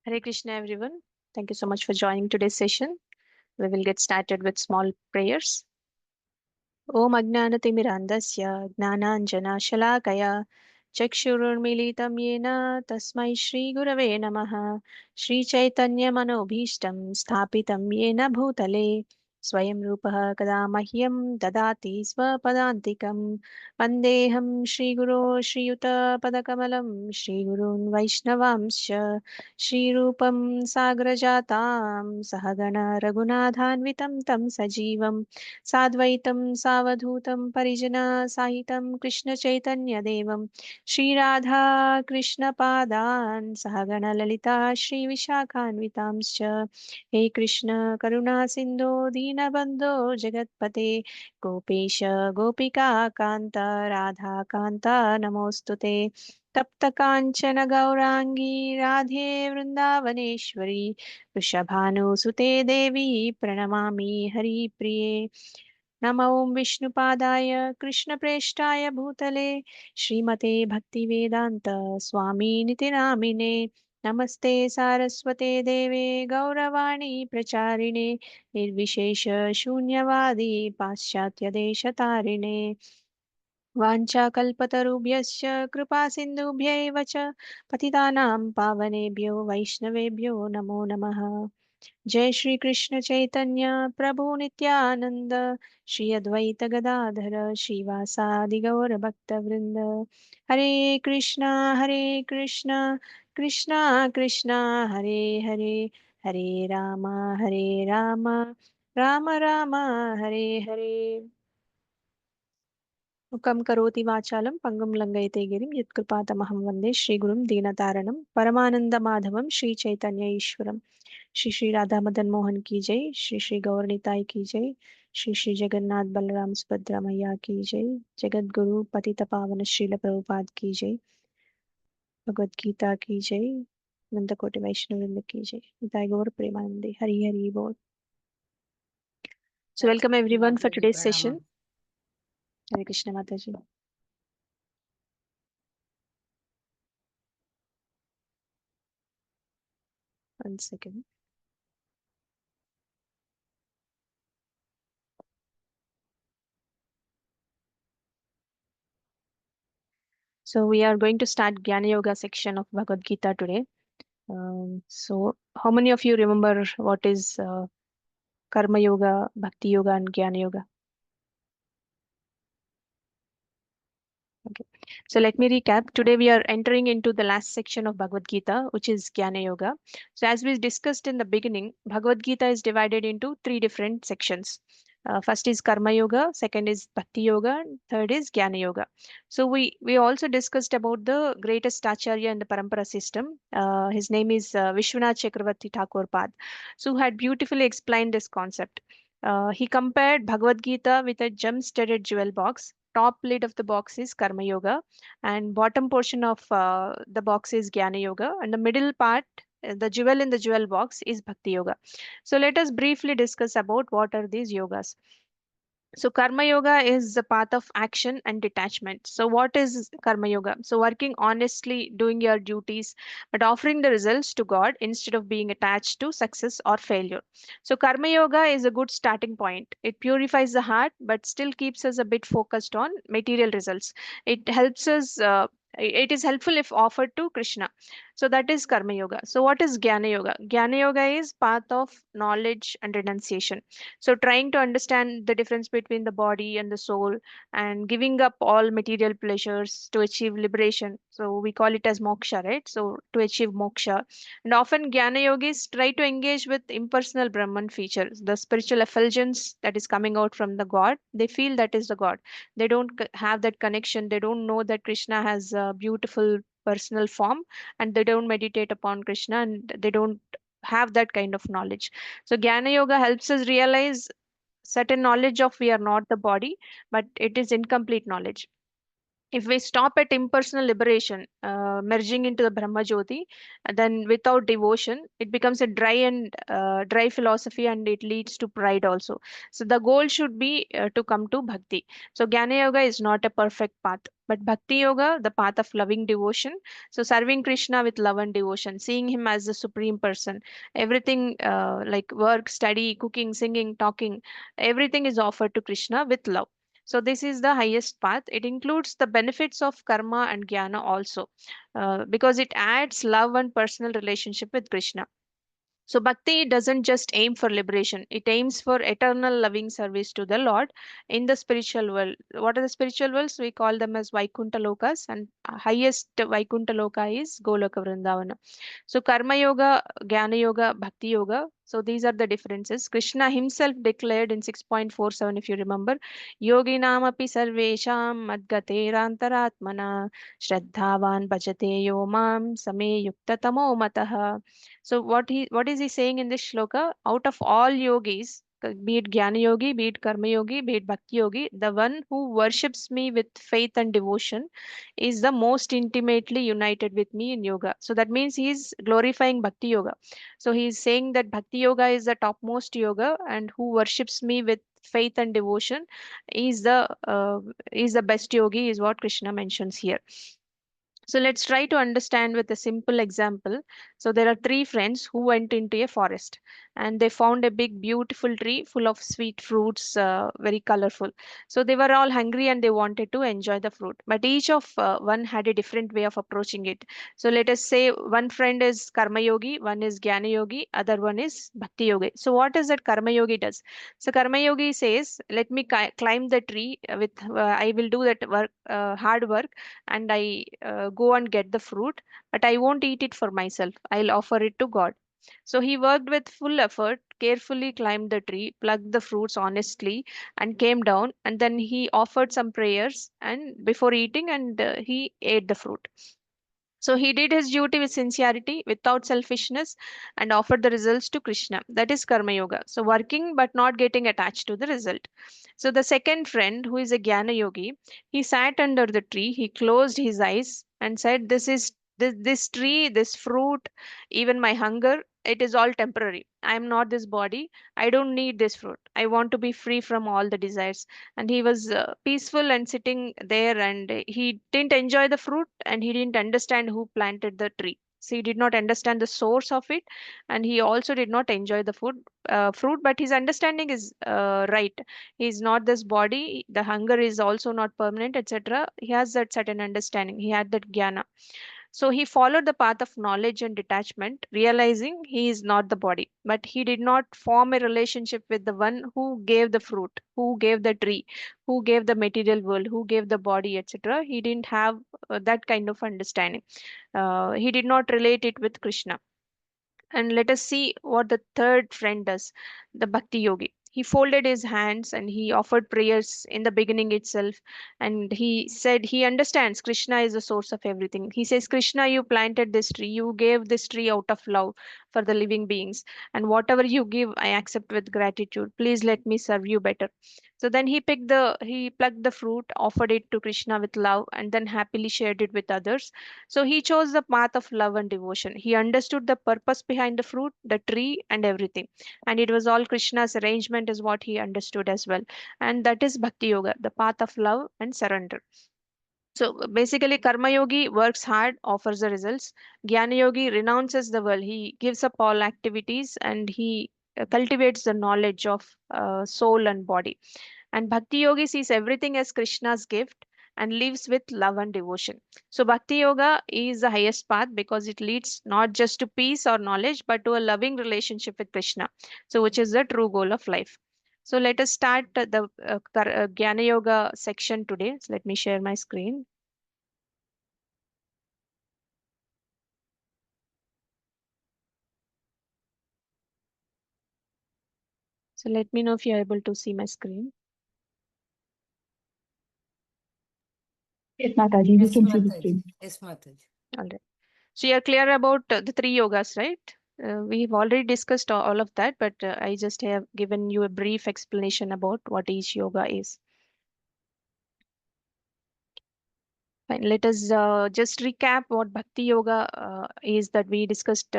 Hare Krishna, everyone. Thank you so much for joining today's session. We will get started with small prayers. Om Ajnanatimirandasya Gnananjanashalakaya Chakshurunmilitam Yena Tasmai Shri Gurave Namaha Shri Chaitanya Manobhishtam Sthapitam Yena Bhutale Swayam Rupaha Kada Mahyam Dadati Swapadantikam Vandeham Shri Guru Shri Yuta Padakamalam Shri Gurun Vaishnavamsha Shri Rupam Sagrajatam Sahagana Raghunathanvitam Tam Sajivam साद्वैतं सावधूतं परिजनसाहितं कृष्णचैतन्यदेवं Shri Radha कृष्णपादान् सहगणललिता श्रीविशाखान्वितांश्च हे कृष्ण करुणा सिन्धो दीनबन्धो जगत्पते गोपेश गोपिकान्त राधाकान्त नमोऽस्तु ते तप्तकाञ्चन गौराङ्गी राधे वृन्दावनेश्वरी वृषभानुसुते देवी प्रणमामि हरिप्रिये नमो विष्णुपादाय कृष्णप्रेष्ठाय भूतले श्रीमते भक्तिवेदान्त स्वामीनिति नामिने नमस्ते सारस्वते देवे गौरवाणी प्रचारिणे निर्विशेष शून्यवादी पाश्चात्यदेशतारिणे वाञ्छाकल्पतरुभ्यश्च कृपासिन्धुभ्यैव च पतितानां पावनेभ्यो वैष्णवेभ्यो नमो नमः जय श्री कृष्ण चैतन्य प्रभु नित्यानंद श्री अद्वैत गदाधर श्रीवासादि गौर भक्त वृंद हरे कृष्णा कृष्णा कृष्णा हरे हरे हरे राम राम राम हरे हरे मुखं करोति वाचालं पङ्गुं लङ्घयते गिरिं यत्कृपातमहं वन्दे श्रीगुरुं दीनतारणं परमानन्दमाधवं श्रीचैतन्य ईश्वरम् श्री श्री राधा मदन मोहन की जय श्री श्री गौरनिताई की जय श्री श्री जगन्नाथ बलराम सुभद्रा मैया की जय जगत गुरु पतित पावन श्रील प्रभुपाद की जय भगवद गीता की जय नंदकोटि वैष्णव वृंद की जय निताई गौर प्रेमानंदे हरि हरि बोल. So welcome everyone for today's session. Hare Krishna Mataji. One second. So we are going to start Jnana Yoga section of Bhagavad Gita today. So how many of you remember what is Karma Yoga, Bhakti Yoga, and Jnana Yoga? Okay. So let me recap. Today we are entering into the last section of Bhagavad Gita, which is Jnana Yoga. So as we discussed in the beginning, Bhagavad Gita is divided into three different sections. First is Karma Yoga, second is Bhakti Yoga, and third is Jnana Yoga. So we also discussed about the greatest Acharya in the Parampara system. His name is Vishwanath Chakravarti Thakur Pad. So who had beautifully explained this concept. He compared Bhagavad Gita with a gem-studded jewel box. Top lid of the box is Karma Yoga, and bottom portion of the box is Jnana Yoga, and the middle part, the jewel in the jewel box, is Bhakti Yoga. So let us briefly discuss about what are these yogas. So karma yoga is the path of action and detachment. So what is karma yoga? So working honestly, doing your duties, but offering the results to God instead of being attached to success or failure. So karma yoga is a good starting point. It purifies the heart, but still keeps us a bit focused on material results. It helps us. It is helpful if offered to Krishna. So that is karma yoga. So what is jnana yoga? Jnana yoga is path of knowledge and renunciation. So trying to understand the difference between the body and the soul and giving up all material pleasures to achieve liberation. So we call it as moksha, right? So to achieve moksha. And often Jnana yogis try to engage with impersonal Brahman features, the spiritual effulgence that is coming out from the God. They feel that is the God. They don't have that connection. They don't know that Krishna has a beautiful personal form, and they don't meditate upon Krishna, and they don't have that kind of knowledge. So Jnana Yoga helps us realize certain knowledge of we are not the body, but it is incomplete knowledge. If we stop at impersonal liberation, merging into the Brahma Jyoti, then without devotion, it becomes a dry philosophy, and it leads to pride also. So the goal should be to come to bhakti. So Jnana Yoga is not a perfect path. But Bhakti Yoga, the path of loving devotion. So serving Krishna with love and devotion, seeing him as the supreme person. Everything like work, study, cooking, singing, talking, everything is offered to Krishna with love. So this is the highest path. It includes the benefits of karma and jnana also, because it adds love and personal relationship with Krishna. So bhakti doesn't just aim for liberation, it aims for eternal loving service to the Lord in the spiritual world. What are the spiritual worlds? We call them as Vaikuntha Lokas, and highest Vaikuntha Loka is Goloka Vrindavana. So Karma Yoga, Jnana Yoga, Bhakti Yoga. So these are the differences. Krishna himself declared in 6.47, if you remember, Yoginam api sarvesham madgaterantaratmana shraddhavan bhajate yo mam same yukta tamo matah. So what is he saying in this shloka? Out of all yogis, be it Jnana Yogi, be it Karma Yogi, be it Bhakti Yogi, the one who worships me with faith and devotion is the most intimately united with me in yoga. So that means he is glorifying Bhakti Yoga. So he is saying that Bhakti Yoga is the topmost yoga, and who worships me with faith and devotion is the best yogi, is what Krishna mentions here. So let's try to understand with a simple example. So there are three friends who went into a forest, and they found a big, beautiful tree full of sweet fruits, very colorful. So they were all hungry and they wanted to enjoy the fruit. But each of one had a different way of approaching it. So let us say one friend is Karma Yogi, one is Jnana Yogi, other one is Bhakti Yogi. So what is that Karma Yogi does? So Karma Yogi says, let me climb the tree I will do that work, hard work, and I go and get the fruit, but I won't eat it for myself. I'll offer it to God. So he worked with full effort, carefully climbed the tree, plucked the fruits honestly, and came down. And then he offered some prayers and before eating, and he ate the fruit. So he did his duty with sincerity, without selfishness, and offered the results to Krishna. That is Karma Yoga. So working but not getting attached to the result. So the second friend, who is a Jnana Yogi, he sat under the tree, he closed his eyes and said, this tree, this fruit, even my hunger, it is all temporary. I am not this body. I don't need this fruit. I want to be free from all the desires. And he was peaceful and sitting there, and he didn't enjoy the fruit, and he didn't understand who planted the tree. So he did not understand the source of it, and he also did not enjoy the fruit, but his understanding is right. He is not this body, the hunger is also not permanent, etc. He has that certain understanding, he had that jnana. So he followed the path of knowledge and detachment, realizing he is not the body. But he did not form a relationship with the one who gave the fruit, who gave the tree, who gave the material world, who gave the body, etc. He didn't have that kind of understanding. He did not relate it with Krishna. And let us see what the third friend does, the Bhakti Yogi. He folded his hands and he offered prayers in the beginning itself. And he said he understands Krishna is the source of everything. He says, Krishna, you planted this tree, you gave this tree out of love for the living beings. And whatever you give, I accept with gratitude. Please let me serve you better. So then he plucked the fruit, offered it to Krishna with love, and then happily shared it with others. So he chose the path of love and devotion. He understood the purpose behind the fruit, the tree, and everything. And it was all Krishna's arrangement, is what he understood as well. And that is Bhakti Yoga, the path of love and surrender. So basically, Karma Yogi works hard, offers the results. Jnana Yogi renounces the world. He gives up all activities and he cultivates the knowledge of soul and body. And Bhakti Yogi sees everything as Krishna's gift and lives with love and devotion. So Bhakti Yoga is the highest path because it leads not just to peace or knowledge, but to a loving relationship with Krishna. So which is the true goal of life. So let us start the Jnana Yoga section today. So let me share my screen. So let me know if you're able to see my screen. Yes, Mataji, we Yes, can see the Mataji. screen. Yes, Mataji. All right. So you're clear about the three yogas, right? We've already discussed all of that, but I just have given you a brief explanation about what each yoga is. Fine. Let us just recap what Bhakti Yoga is that we discussed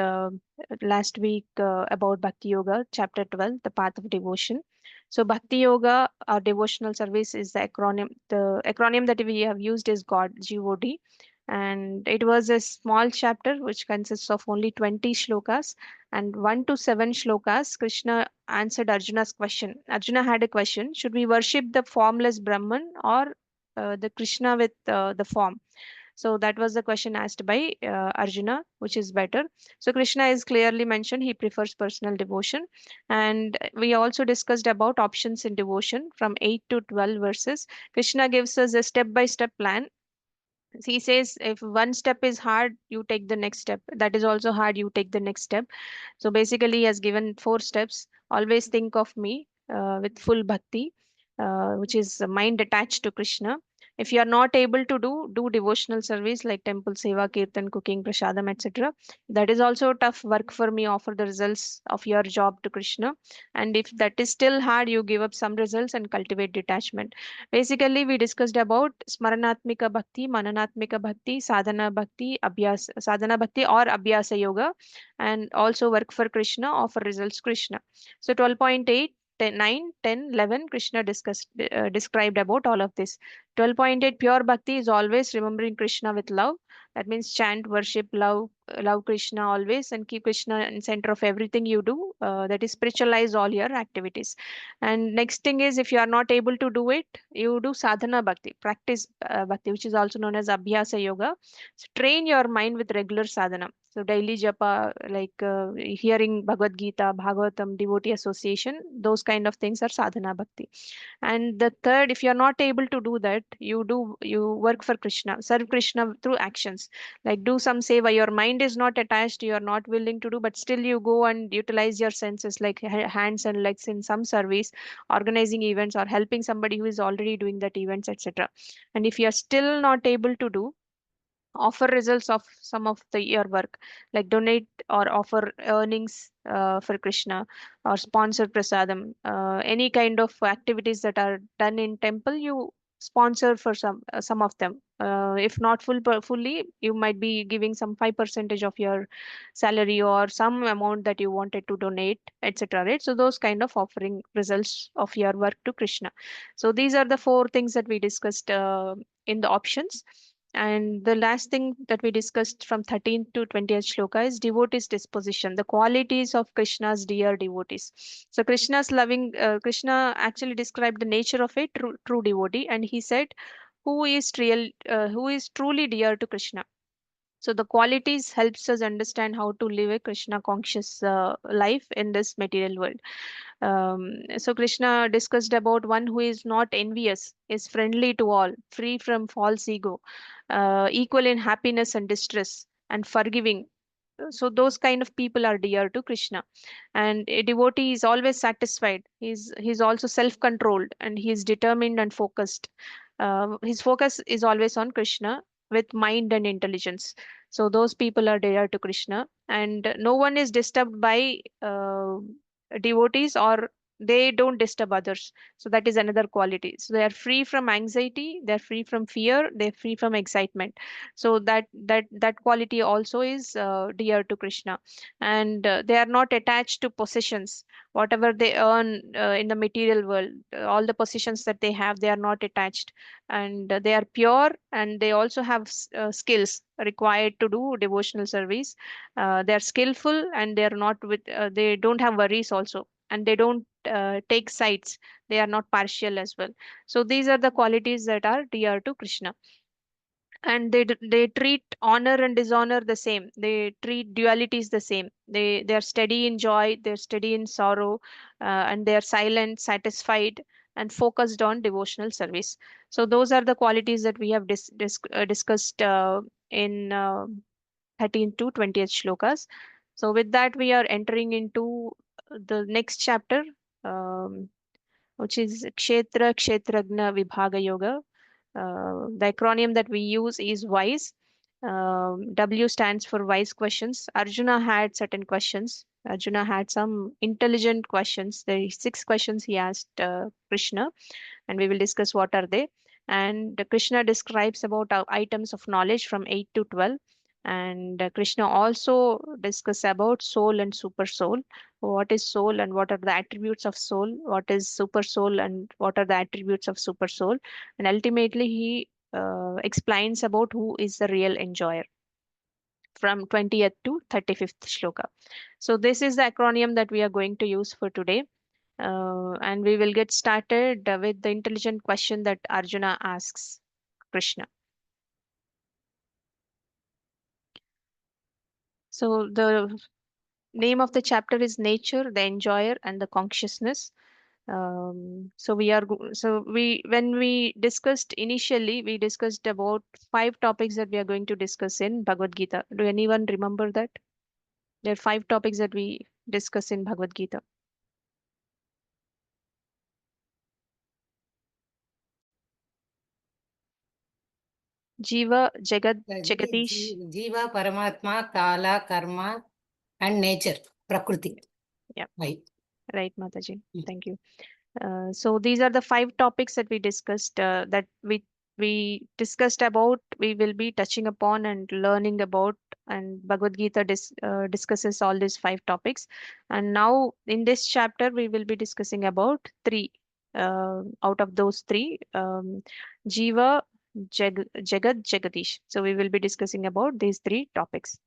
last week about Bhakti Yoga, chapter 12, the path of devotion. So Bhakti Yoga or devotional service is the acronym. The acronym that we have used is God, G-O-D. And it was a small chapter which consists of only 20 shlokas, and 1 to 7 shlokas. Krishna answered Arjuna's question. Arjuna had a question: should we worship the formless Brahman or the Krishna with the form? So that was the question asked by Arjuna, which is better. So Krishna is clearly mentioned, he prefers personal devotion. And we also discussed about options in devotion from 8 to 12 verses. Krishna gives us a step by step plan. He says if one step is hard, you take the next step. That is also hard, you take the next step. So basically, he has given 4 steps. Always think of me with full bhakti, which is mind attached to Krishna. If you are not able to do devotional service like temple seva, kirtan, cooking, prasadam, etc. That is also tough work for me. Offer the results of your job to Krishna. And if that is still hard, you give up some results and cultivate detachment. Basically, we discussed about Smaranatmika Bhakti, Mananatmika Bhakti, Sadhana Bhakti or Abhyasa Yoga, and also work for Krishna, offer results Krishna. So 12.8, 10, 9, 10, 11, Krishna described about all of this. 12.8, pure bhakti is always remembering Krishna with love. That means chant, worship, love Krishna always, and keep Krishna in center of everything you do. That is spiritualize all your activities. And next thing is, if you are not able to do it, you do sadhana bhakti, practice bhakti, which is also known as abhyasa yoga. So train your mind with regular sadhana. So daily japa, like hearing Bhagavad Gita, Bhagavatam, devotee association, those kind of things are sadhana bhakti. And the third, if you are not able to do that, you work for Krishna, serve Krishna through actions. Like do some seva. Your mind is not attached, you are not willing to do, but still you go and utilize your senses like hands and legs in some service, organizing events or helping somebody who is already doing that events, etc. And if you are still not able to do, offer results of some of the year work, like donate or offer earnings for Krishna, or sponsor prasadam, any kind of activities that are done in temple, you sponsor for some of them. If not fully, you might be giving some 5% of your salary or some amount that you wanted to donate, etc. Right? So those kind of offering results of your work to Krishna. So these are the 4 things that we discussed in the options. And the last thing that we discussed from 13th to 20th shloka is devotees' disposition, the qualities of Krishna's dear devotees. So Krishna actually described the nature of a true devotee, and he said, who is truly dear to Krishna. So the qualities helps us understand how to live a Krishna conscious life in this material world. So Krishna discussed about one who is not envious, is friendly to all, free from false ego, equal in happiness and distress, and forgiving. So those kind of people are dear to Krishna. And a devotee is always satisfied. He's also self-controlled, and he is determined and focused. His focus is always on Krishna with mind and intelligence. So those people are dear to Krishna, and no one is disturbed by devotees, or they don't disturb others. So that is another quality. So they are free from anxiety, they're free from fear, they're free from excitement. So that quality also is dear to Krishna. And they are not attached to possessions. Whatever they earn in the material world, all the possessions that they have, they are not attached. And they are pure, and they also have skills required to do devotional service. They are skillful, and they are not they don't have worries also, and they don't take sides. They are not partial as well. So these are the qualities that are dear to Krishna. And they treat honor and dishonor the same. They treat dualities the same. They are steady in joy, they're steady in sorrow, and they are silent, satisfied, and focused on devotional service. So those are the qualities that we have discussed in 13th to 20th shlokas. So with that, we are entering into the next chapter, um, which is Kshetra Kshetragna Vibhaga Yoga. The acronym that we use is WISE. W stands for wise questions. Arjuna had certain questions. Arjuna had some intelligent questions. There are 6 questions he asked Krishna, and we will discuss what are they. And Krishna describes about items of knowledge from 8 to 12. And Krishna also discuss about soul and super soul. What is soul and what are the attributes of soul? What is super soul and what are the attributes of super soul? And ultimately, he explains about who is the real enjoyer from 20th to 35th shloka. So this is the acronym that we are going to use for today. And we will get started with the intelligent question that Arjuna asks Krishna. So the name of the chapter is Nature, the Enjoyer, and the Consciousness. So when we discussed initially, we discussed about five topics that we are going to discuss in Bhagavad Gita. Do anyone remember that? There are five topics that we discuss in Bhagavad Gita. Jiva, Jagat, Jagadish. Jiva, Paramatma, Kala, Karma, and nature, Prakriti. Yeah, Right. right, Mataji. Thank you. So these are the five topics that we discussed that we discussed about. We will be touching upon and learning about, and Bhagavad Gita discusses all these five topics. And now in this chapter, we will be discussing about three. Out of those three, Jiva, Jagat, Jagadish. So we will be discussing about these three topics.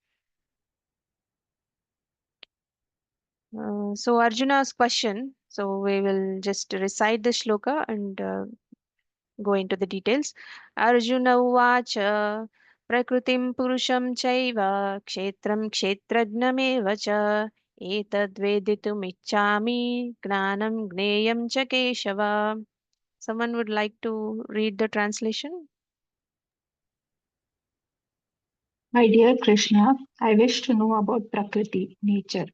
So Arjuna's question. So we will just recite the shloka and go into the details. Arjuna uvacha prakritim purusham chaiva kshetram kshetragnam cha etadveditumicchami gnanam gneyam cha keshava. Someone would like to read the translation? My dear Krishna, I wish to know about Prakriti, nature,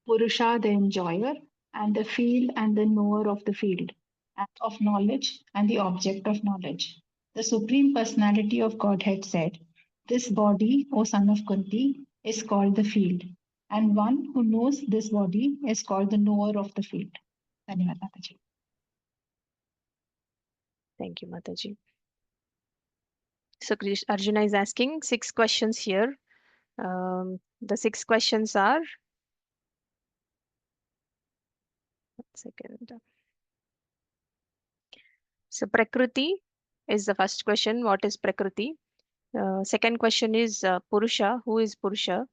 Purusha, the enjoyer, and the field and the knower of the field, and of knowledge and the object of knowledge. The Supreme Personality of Godhead said, "This body, O son of Kunti, is called the field, and one who knows this body is called the knower of the field." Dhanyavad, Mataji. Thank you, Mataji. So Arjuna is asking six questions here. The six questions are, one second. So Prakriti is the first question. What is Prakriti? Second question is Purusha. Who is Purusha?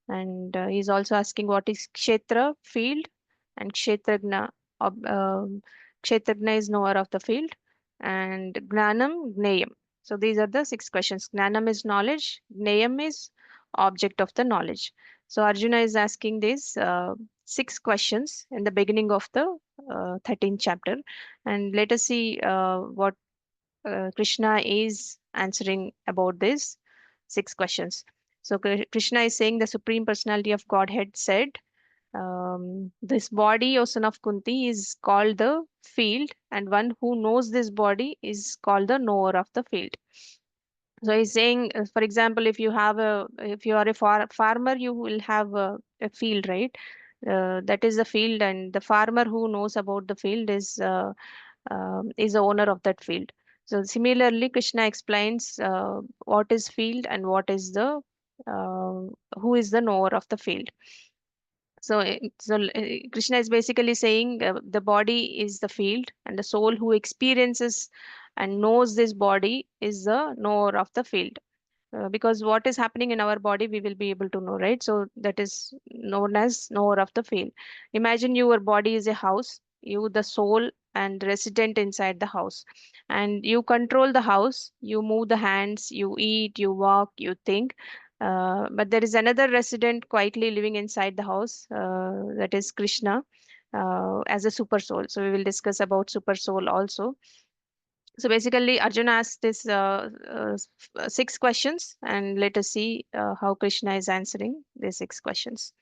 And he's also asking what is Kshetra, field, and Kshetragna. Kshetragna is knower of the field, and Gnanam, Gneyam. So these are the six questions. Gnanam is knowledge, Gneyam is object of the knowledge. So Arjuna is asking these six questions in the beginning of the 13th chapter. And let us see what Krishna is answering about this six questions. So Krishna is saying the Supreme Personality of Godhead said, this body, O son of Kunti, is called the field, and one who knows this body is called the knower of the field. So he's saying, for example, if you are a farmer, you will have a field, right? That is the field, and the farmer who knows about the field is the owner of that field. So similarly, Krishna explains what is field and what is the uh, who is the knower of the field. So, Krishna is basically saying the body is the field, and the soul who experiences and knows this body is the knower of the field. Because what is happening in our body, we will be able to know, right? So that is known as knower of the field. Imagine your body is a house, you, the soul, and resident inside the house, and you control the house. You move the hands, you eat, you walk, you think. But there is another resident quietly living inside the house, that is Krishna, as a super soul. So we will discuss about super soul also. So basically, Arjuna asked this six questions, and let us see how Krishna is answering these six questions.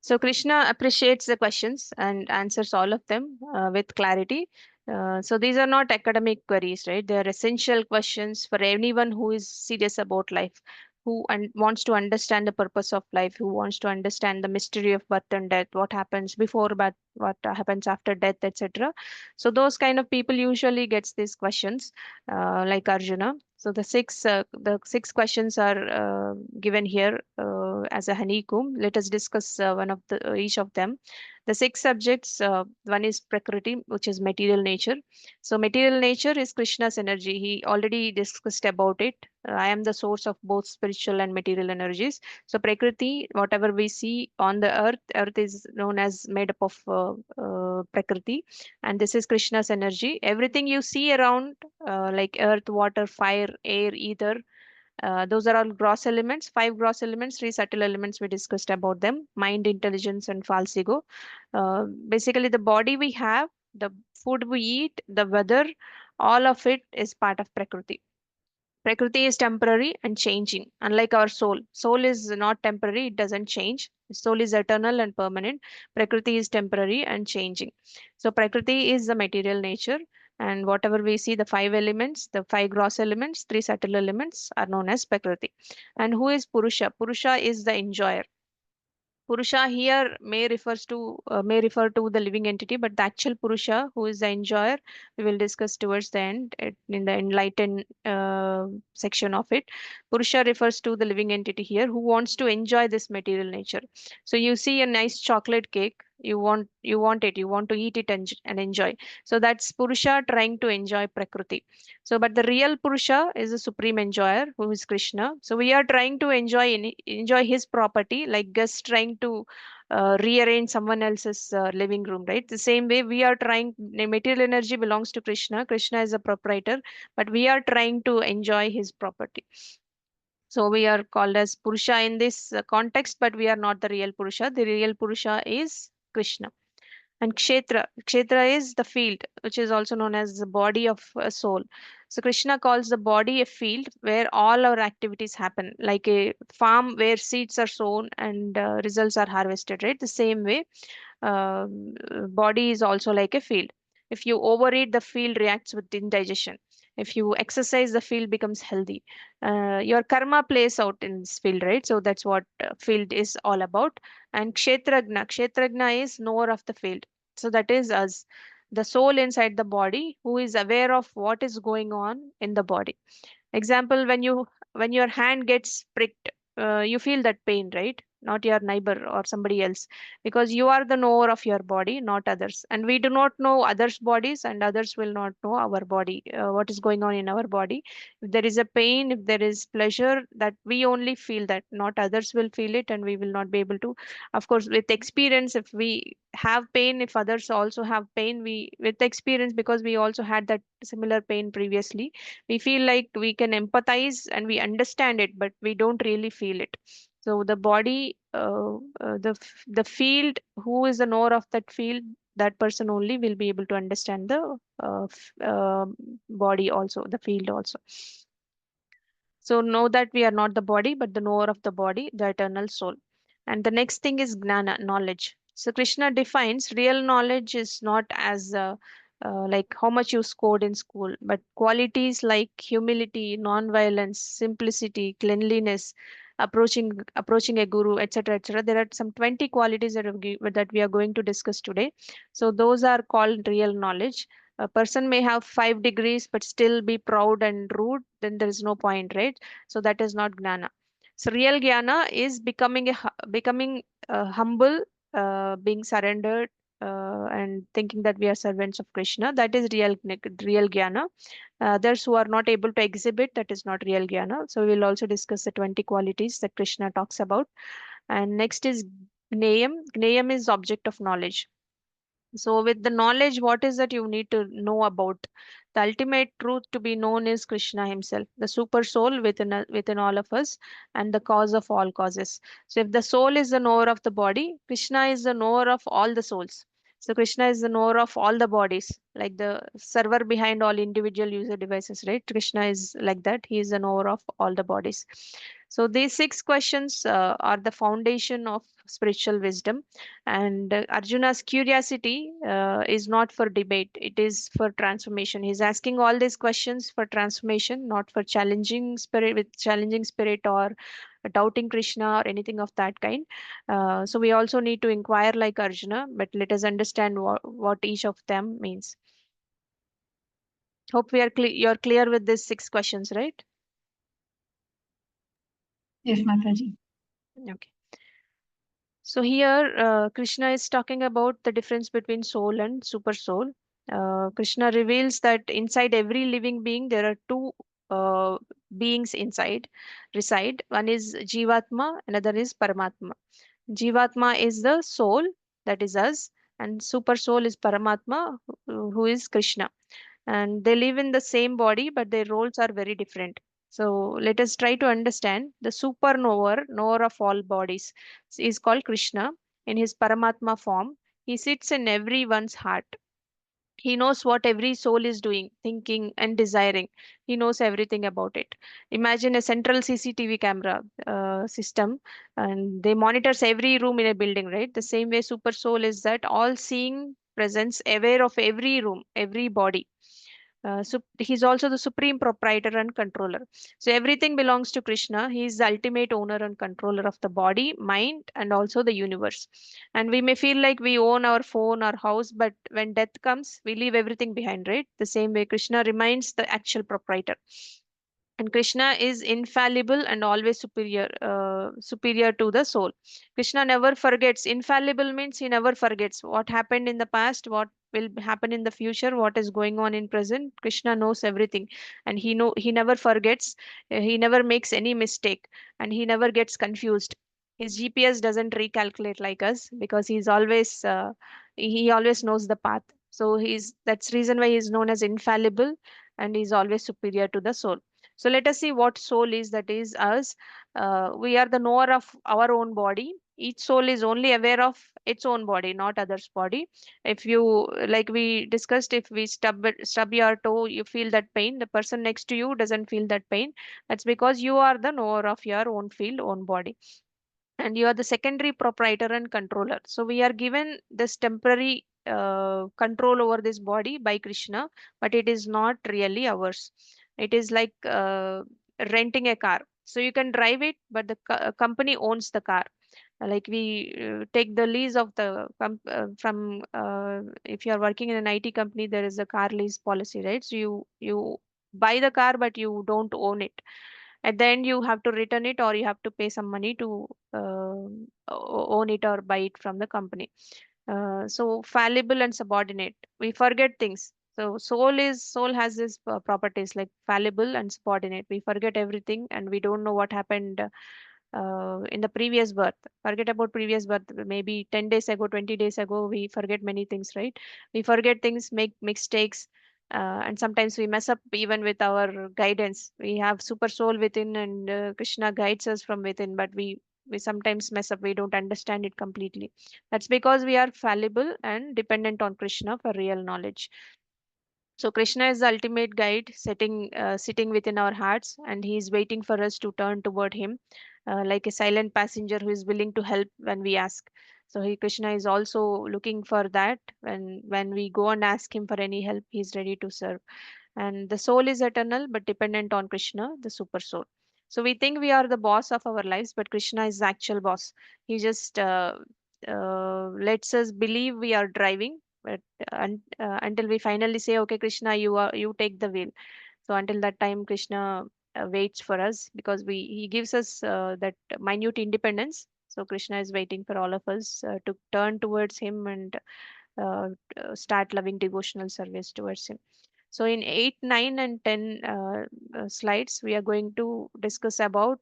So Krishna appreciates the questions and answers all of them with clarity. So these are not academic queries, right? They are essential questions for anyone who is serious about life. who wants to understand the purpose of life, who wants to understand the mystery of birth and death, what happens before birth, what happens after death, etc. So those kind of people usually gets these questions, like Arjuna. So the six questions are given here as a honeycomb. Let us discuss one of the each of them. The six subjects. One is Prakriti, which is material nature. So material nature is Krishna's energy. He already discussed about it. I am the source of both spiritual and material energies. So Prakriti, whatever we see on the earth is known as made up of Prakriti, and this is Krishna's energy. Everything you see around, like earth, water, fire, air, ether, those are all gross elements, five gross elements, three subtle elements we discussed about them: mind, intelligence, and false ego. Basically, the body we have, the food we eat, the weather, all of it is part of Prakriti. Prakriti is temporary and changing, unlike our soul. Soul is not temporary, it doesn't change. Soul is eternal and permanent. Prakriti is temporary and changing. So, Prakriti is the material nature, and whatever we see, the five elements, the five gross elements, three subtle elements are known as Prakriti. And who is Purusha? Purusha is the enjoyer. Purusha here may refer to the living entity, but the actual Purusha, who is the enjoyer, we will discuss towards the end in the enlightened section of it. Purusha refers to the living entity here who wants to enjoy this material nature. So you see a nice chocolate cake, you want to eat it and enjoy. So that's Purusha trying to enjoy Prakriti. So, but the real Purusha is the supreme enjoyer, who is Krishna. So we are trying to enjoy his property, like guests trying to rearrange someone else's living room, right? The same way we are trying. The material energy belongs to Krishna. Krishna is a proprietor, but we are trying to enjoy his property. So we are called as Purusha in this context, but we are not the real Purusha. The real Purusha is Krishna. And Kshetra is the field, which is also known as the body of a soul. So Krishna calls the body a field where all our activities happen, like a farm where seeds are sown and results are harvested, right? The same way, body is also like a field. If you overeat, the field reacts with indigestion. If you exercise, the field becomes healthy. Your karma plays out in this field, right? So that's what field is all about. And kshetragna is knower of the field. So that is us, the soul inside the body, who is aware of what is going on in the body. Example, when your hand gets pricked, you feel that pain, right? Not your neighbor or somebody else, because you are the knower of your body, not others. And we do not know others' bodies, and others will not know our body, what is going on in our body. If there is a pain, if there is pleasure, that we only feel that, not others will feel it, and we will not be able to. Of course, with experience, if we have pain, if others also have pain, we with experience, because we also had that similar pain previously, we feel like we can empathize and we understand it, but we don't really feel it. So the body, the field, who is the knower of that field, that person only will be able to understand the body also, the field also. So know that we are not the body, but the knower of the body, the eternal soul. And the next thing is gnana, knowledge. So Krishna defines real knowledge is not as like how much you scored in school, but qualities like humility, non-violence, simplicity, cleanliness, approaching a guru, etc., etc. There are some 20 qualities that we are going to discuss today. So those are called real knowledge. A person may have 5 degrees but still be proud and rude, then there is no point, right? So that is not gnana. So real jnana is becoming humble, being surrendered, and thinking that we are servants of Krishna. That is real jnana. Others who are not able to exhibit, that is not real jnana. So we will also discuss the 20 qualities that Krishna talks about. And next is gnayam. Gnayam is object of knowledge. So, with the knowledge, what is that you need to know about? The ultimate truth to be known is Krishna Himself, the super soul within all of us, and the cause of all causes. So, if the soul is the knower of the body, Krishna is the knower of all the souls. So, Krishna is the knower of all the bodies, like the server behind all individual user devices, right? Krishna is like that. He is the knower of all the bodies. So, these six questions are the foundation of spiritual wisdom. And Arjuna's curiosity is not for debate, it is for transformation. He's asking all these questions for transformation, not for challenging spirit with challenging spirit or doubting Krishna or anything of that kind. So we also need to inquire like Arjuna, but let us understand what each of them means. Hope we are you're clear with these 6 questions, right? Yes, Mataji. Okay. So here, Krishna is talking about the difference between soul and super soul. Krishna reveals that inside every living being there are two uh, beings inside reside. One is Jivatma, another is Paramatma. Jivatma is the soul, that is us, and super soul is Paramatma, who is Krishna. And they live in the same body, but their roles are very different. So let us try to understand the super knower of all bodies is called Krishna in his Paramatma form. He sits in everyone's heart. He knows what every soul is doing, thinking, and desiring. He knows everything about it. Imagine a central CCTV camera system, and they monitors every room in a building, right? The same way, super soul is that all-seeing presence, aware of every room, every body. So he's also the supreme proprietor and controller. So everything belongs to Krishna. He is the ultimate owner and controller of the body, mind, and also the universe. And we may feel like we own our phone, our house, but when death comes, we leave everything behind, right? The same way Krishna remains the actual proprietor. And Krishna is infallible and always superior to the soul. Krishna never forgets. Infallible means he never forgets what happened in the past, what will happen in the future, what is going on in present. Krishna knows everything, and he never forgets. He never makes any mistake, and he never gets confused. His GPS doesn't recalculate like us, because he always knows the path. So that's reason why he's known as infallible, and he's always superior to the soul. So let us see what soul is, that is us. We are the knower of our own body. Each soul is only aware of its own body, not others' body. If you, like we discussed, if we stub your toe, you feel that pain. The person next to you doesn't feel that pain. That's because you are the knower of your own field, own body, and you are the secondary proprietor and controller. So we are given this temporary control over this body by Krishna, but it is not really ours. It is like renting a car. So you can drive it, but the company owns the car. Like we take the lease of the from if you are working in an IT company, there is a car lease policy, right? So you buy the car, but you don't own it. At the end, you have to return it, or you have to pay some money to own it or buy it from the company. So fallible and subordinate, we forget things. So soul has this properties like fallible and subordinate. We forget everything, and we don't know what happened in the previous birth. Forget about previous birth. Maybe 10 days ago, 20 days ago, we forget many things, right? We forget things, make mistakes, and sometimes we mess up even with our guidance. We have super soul within, and Krishna guides us from within, but we sometimes mess up. We don't understand it completely. That's because we are fallible and dependent on Krishna for real knowledge. So Krishna is the ultimate guide, sitting within our hearts, and he is waiting for us to turn toward him, like a silent passenger who is willing to help when we ask. So Krishna is also looking for that. When we go and ask him for any help, he is ready to serve. And the soul is eternal but dependent on Krishna, the super soul. So we think we are the boss of our lives, but Krishna is the actual boss. He just lets us believe we are driving, but until we finally say, okay, Krishna, you take the wheel. So until that time, Krishna waits for us, because we he gives us that minute independence. So Krishna is waiting for all of us to turn towards him, and start loving devotional service towards him. So in 8, 9, and 10 slides, we are going to discuss about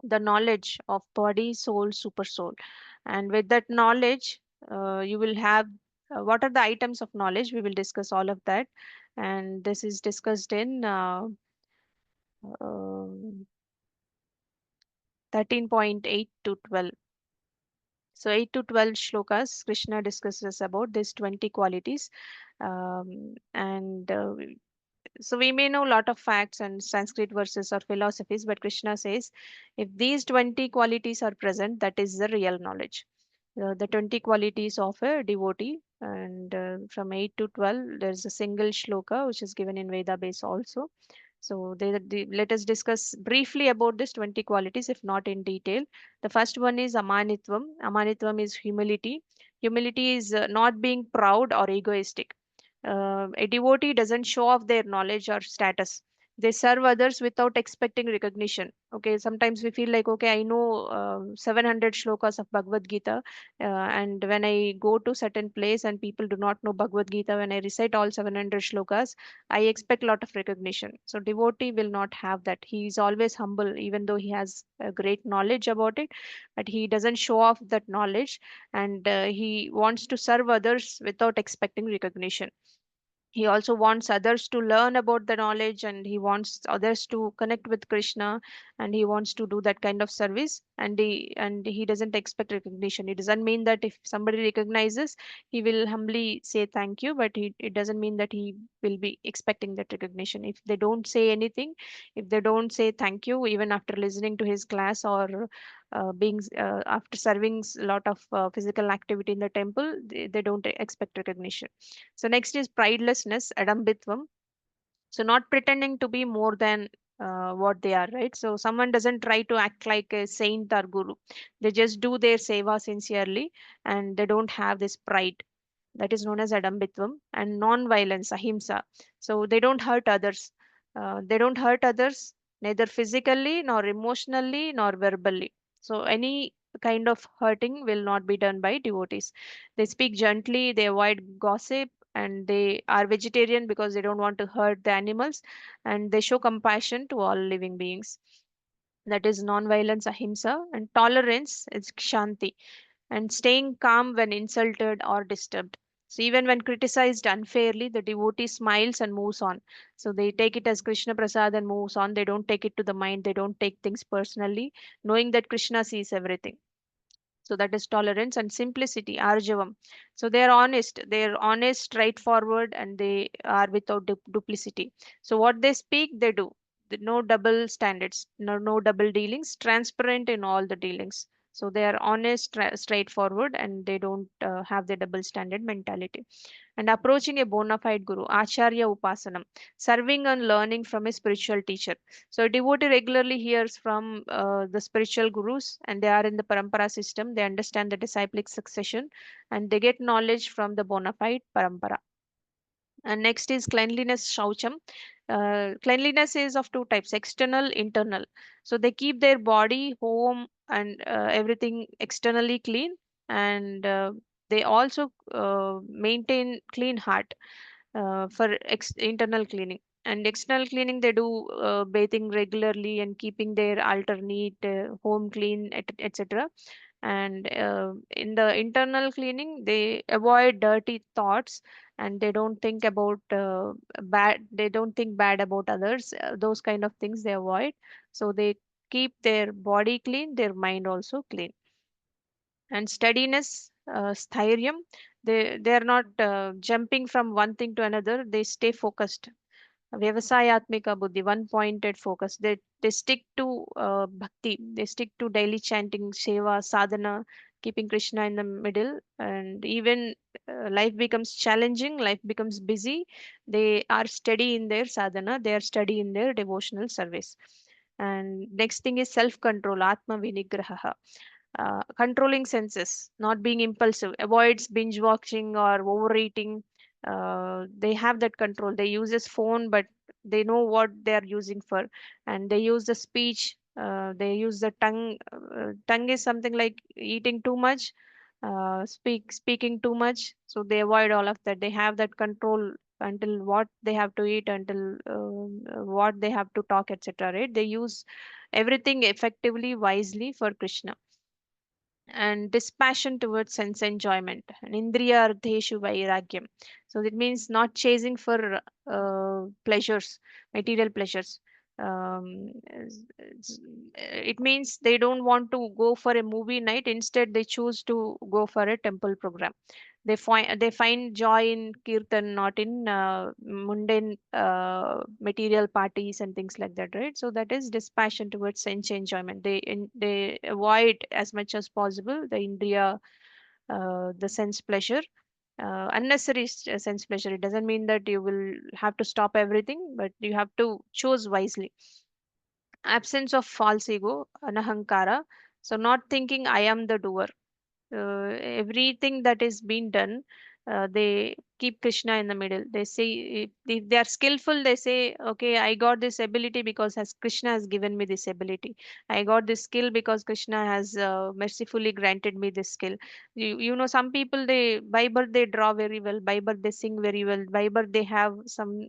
the knowledge of body, soul, super soul. And with that knowledge, you will have what are the items of knowledge? We will discuss all of that. And this is discussed in um 13.8 to 12. So 8 to 12 shlokas, Krishna discusses about these 20 qualities. And So we may know a lot of facts and Sanskrit verses or philosophies, but Krishna says, if these 20 qualities are present, that is the real knowledge. The 20 qualities of a devotee, and from 8 to 12, there's a single shloka which is given in Veda base also. So let us discuss briefly about this 20 qualities, if not in detail. The first one is amanitvam. Amanitvam is humility. Humility is not being proud or egoistic. A devotee doesn't show off their knowledge or status. They serve others without expecting recognition. Okay, sometimes we feel like, okay, I know 700 shlokas of Bhagavad Gita, and when I go to certain place and people do not know Bhagavad Gita, when I recite all 700 shlokas, I expect a lot of recognition. So devotee will not have that. He is always humble, even though he has a great knowledge about it, but he doesn't show off that knowledge, and he wants to serve others without expecting recognition. He also wants others to learn about the knowledge, and he wants others to connect with Krishna, and he wants to do that kind of service, and he doesn't expect recognition. It doesn't mean that if somebody recognizes, he will humbly say thank you, but it doesn't mean that he will be expecting that recognition. If they don't say anything, if they don't say thank you even after listening to his class, or being after serving a lot of physical activity in the temple, they don't expect recognition. So next is pridelessness, adambitvam. So not pretending to be more than what they are, right? So someone doesn't try to act like a saint or guru. They just do their seva sincerely, and they don't have this pride. That is known as adambitvam. And non-violence, ahimsa. So they don't hurt others. They don't hurt others neither physically nor emotionally nor verbally. So any kind of hurting will not be done by devotees. They speak gently, they avoid gossip, and they are vegetarian because they don't want to hurt the animals, and they show compassion to all living beings. That is non-violence, ahimsa. And tolerance is kshanti, and staying calm when insulted or disturbed. So even when criticized unfairly, the devotee smiles and moves on. So they take it as Krishna Prasad and moves on. They don't take it to the mind. They don't take things personally, knowing that Krishna sees everything. So that is tolerance. And simplicity, arjavam. So they're honest, straightforward, and they are without duplicity. So what they speak, they do. No double standards, no double dealings, transparent in all the dealings. So they are honest, straightforward, and they don't have the double standard mentality. And approaching a bona fide guru, acharya upasanam, serving and learning from a spiritual teacher. So a devotee regularly hears from the spiritual gurus, and they are in the parampara system. They understand the disciplic succession, and they get knowledge from the bona fide parampara. And next is cleanliness, shaucham. Cleanliness is of two types: external, internal. So they keep their body, home, and everything externally clean, and they also maintain clean heart for internal cleaning. And external cleaning, they do bathing regularly and keeping their altar neat, home clean, etc. And in the internal cleaning, they avoid dirty thoughts, and they don't think about they don't think bad about others. Those kind of things they avoid. So they keep their body clean, their mind also clean. And steadiness, sthiryam. They are not jumping from one thing to another. They stay focused. Vyavasayatmika buddhi, one pointed focus. They stick to bhakti. They stick to daily chanting, seva, sadhana, keeping Krishna in the middle. And even life becomes challenging, life becomes busy, they are steady in their sadhana, they are steady in their devotional service. And next thing is self control, atma vinigraha. Controlling senses, not being impulsive, avoids binge watching or overeating. They have that control. They use this phone, but they know what they are using for, and they use the speech. They use the tongue. Tongue is something like eating too much, speaking too much. So they avoid all of that. They have that control until what they have to eat, until what they have to talk, etc. Right? They use everything effectively, wisely for Krishna. And dispassion towards sense enjoyment, and indriya ardheshu vairagyam. So it means not chasing for pleasures, material pleasures. It means they don't want to go for a movie night, instead they choose to go for a temple program. They find joy in kirtan, not in mundane material parties and things like that, right? So that is dispassion towards sense enjoyment. They avoid as much as possible the indriya, the sense pleasure, unnecessary sense pleasure. It doesn't mean that you will have to stop everything, but you have to choose wisely. Absence of false ego, anahankara. So not thinking I am the doer. Everything that is being done, they keep Krishna in the middle. They say, if they are skillful, they say, okay, I got this ability because as Krishna has given me this ability. I got this skill because Krishna has mercifully granted me this skill. You know, some people, they by birth they draw very well, by birth they sing very well, by birth they have some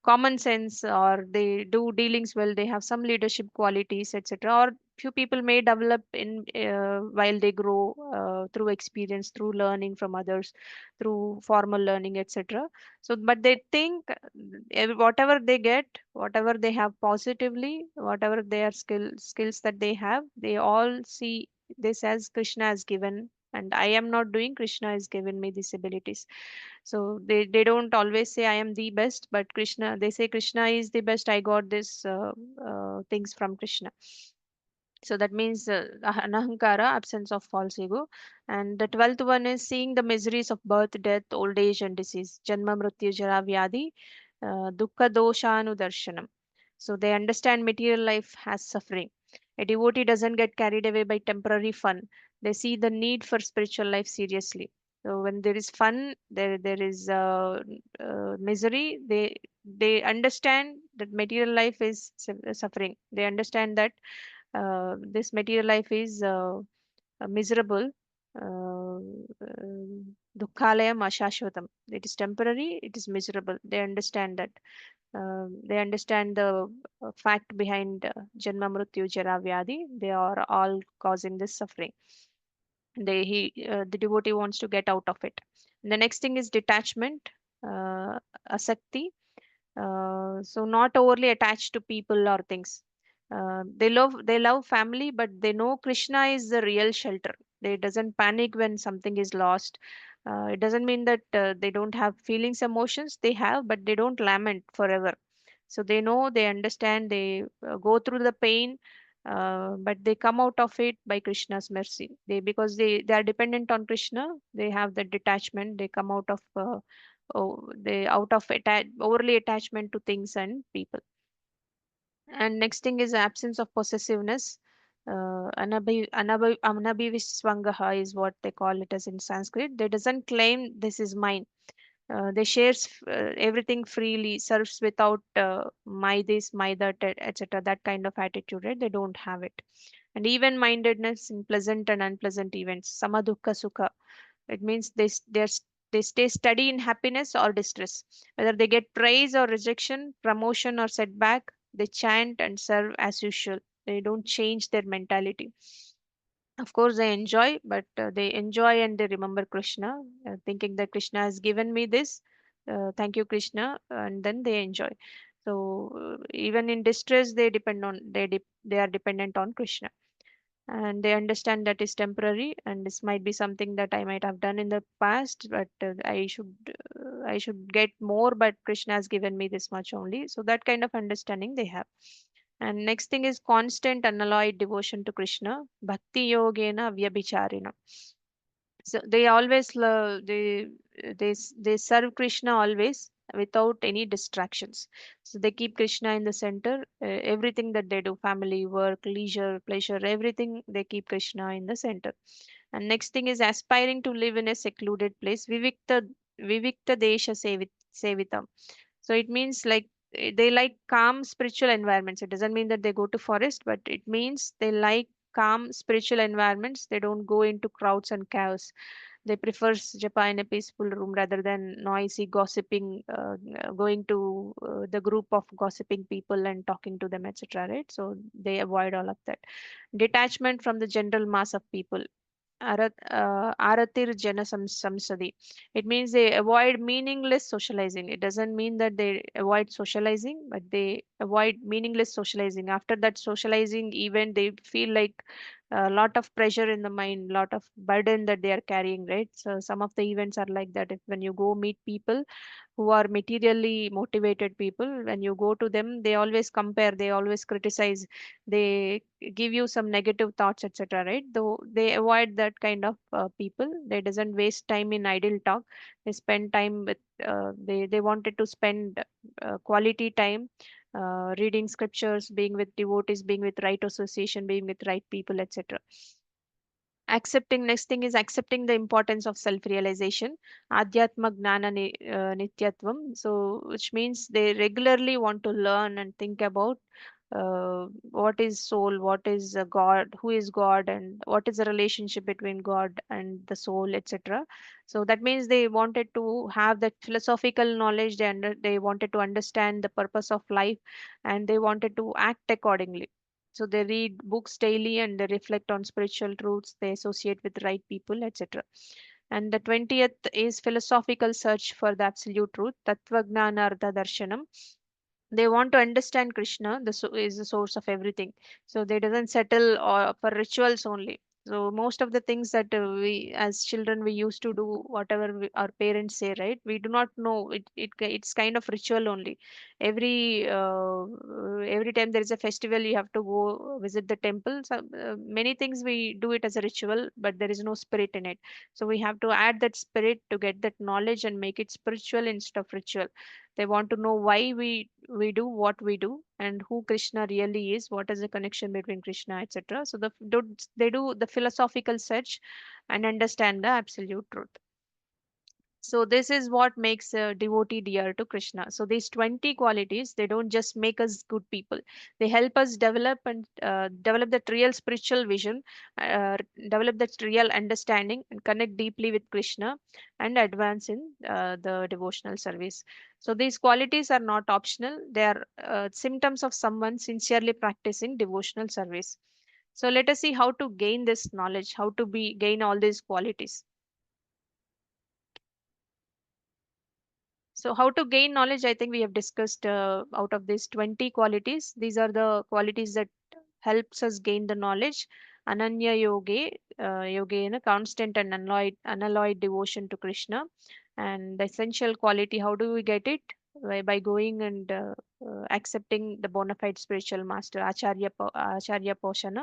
common sense, or they do dealings well, they have some leadership qualities, etc. Or few people may develop in while they grow, through experience, through learning from others, through formal learning, etc. So but they think, whatever they get, whatever they have positively, whatever their skills that they have, they all see this as Krishna has given, and I am not doing, Krishna has given me these abilities. So they don't always say I am the best, but Krishna, they say Krishna is the best, I got this things from Krishna. So that means anahankara, absence of false ego. And the 12th one is seeing the miseries of birth, death, old age, and disease. Janma, mrityu, jara, vyadhi, dukkha, doshanu, darshanam. So they understand material life has suffering. A devotee doesn't get carried away by temporary fun. They see the need for spiritual life seriously. So when there is fun, there is misery. They understand that material life is suffering. They understand that this material life is miserable. Uh, Dukkhalayam ashashvatam. It is temporary, it is miserable. They understand that. They understand the fact behind Janma, Mrityu, Jara, Vyadhi. They are all causing this suffering. The devotee wants to get out of it. And the next thing is detachment, asakti. So not overly attached to people or things. They love family, but they know Krishna is the real shelter. They doesn't panic when something is lost. It doesn't mean that they don't have feelings, emotions. They have, but they don't lament forever. So they know, they understand, they go through the pain, but they come out of it by Krishna's mercy. Because they are dependent on Krishna. They have the detachment. They come out of they out of overly attachment to things and people. And next thing is absence of possessiveness. Anabhiviswangaha is what they call it as in Sanskrit. They doesn't claim this is mine. They shares everything freely, serves without my this, my that, etc. That kind of attitude, right? They don't have it. And even mindedness in pleasant and unpleasant events. Samadukka sukha. It means they stay steady in happiness or distress. Whether they get praise or rejection, promotion or setback, they chant and serve as usual. They don't change their mentality. Of course, they enjoy, but they enjoy and they remember Krishna, thinking that Krishna has given me this. Thank you, Krishna, and then they enjoy. So even in distress, they are dependent on Krishna, and they understand that is temporary, and this might be something that I might have done in the past, but I should get more, but Krishna has given me this much only. So that kind of understanding they have. And next thing is constant unalloyed devotion to Krishna, bhakti yogena vyabhicharina. So they always they serve Krishna always without any distractions. So they keep Krishna in the center. Everything that they do, family, work, leisure, pleasure, everything, they keep Krishna in the center. And next thing is aspiring to live in a secluded place. Vivikta desha sevitam. So it means like they like calm spiritual environments. It doesn't mean that they go to forest, but it means they like calm spiritual environments. They don't go into crowds and chaos. They prefer japa in a peaceful room rather than noisy gossiping, going to the group of gossiping people and talking to them, etc. Right? So they avoid all of that. Detachment from the general mass of people. Aratir Jana Samsadi. It means they avoid meaningless socializing. It doesn't mean that they avoid socializing, but they avoid meaningless socializing. After that socializing event, they feel like a lot of pressure in the mind, lot of burden that they are carrying, right? So some of the events are like that. If when you go meet people who are materially motivated people, when you go to them, they always compare, they always criticize, they give you some negative thoughts, etc., right? Though they avoid that kind of people. They doesn't waste time in idle talk. They spend time with they wanted to spend quality time reading scriptures, being with devotees, being with right association, being with right people, etc. Accepting, next thing is accepting the importance of self realization, adhyatma gnana nityatvam. So which means they regularly want to learn and think about what is soul, what is god, who is god, and what is the relationship between god and the soul, etc. So that means they wanted to have that philosophical knowledge, they wanted to understand the purpose of life, and they wanted to act accordingly. So they read books daily and they reflect on spiritual truths, they associate with right people, etc. And the 20th is philosophical search for the absolute truth, Tattvagnana Ardha Darshanam. They want to understand Krishna, is the source of everything. So they doesn't settle for rituals only. So most of the things that we as children we used to do, whatever our parents say, right? We do not know it. It's kind of ritual only. Every time there is a festival, you have to go visit the temple. So, many things we do it as a ritual, but there is no spirit in it. So we have to add that spirit to get that knowledge and make it spiritual instead of ritual. They want to know why we do what we do and who Krishna really is, what is the connection between Krishna, etc. So they do the philosophical search and understand the absolute truth. So this is what makes a devotee dear to Krishna. So these 20 qualities, they don't just make us good people. They help us develop that real spiritual vision, develop that real understanding, and connect deeply with Krishna, and advance in the devotional service. So these qualities are not optional. They are symptoms of someone sincerely practicing devotional service. So let us see how to gain this knowledge, how to gain all these qualities. So how to gain knowledge, I think we have discussed out of these 20 qualities. These are the qualities that helps us gain the knowledge. Ananya yoge in a constant and unalloyed devotion to Krishna. And the essential quality, how do we get it? By going and accepting the bona fide spiritual master, Acharya Poshana,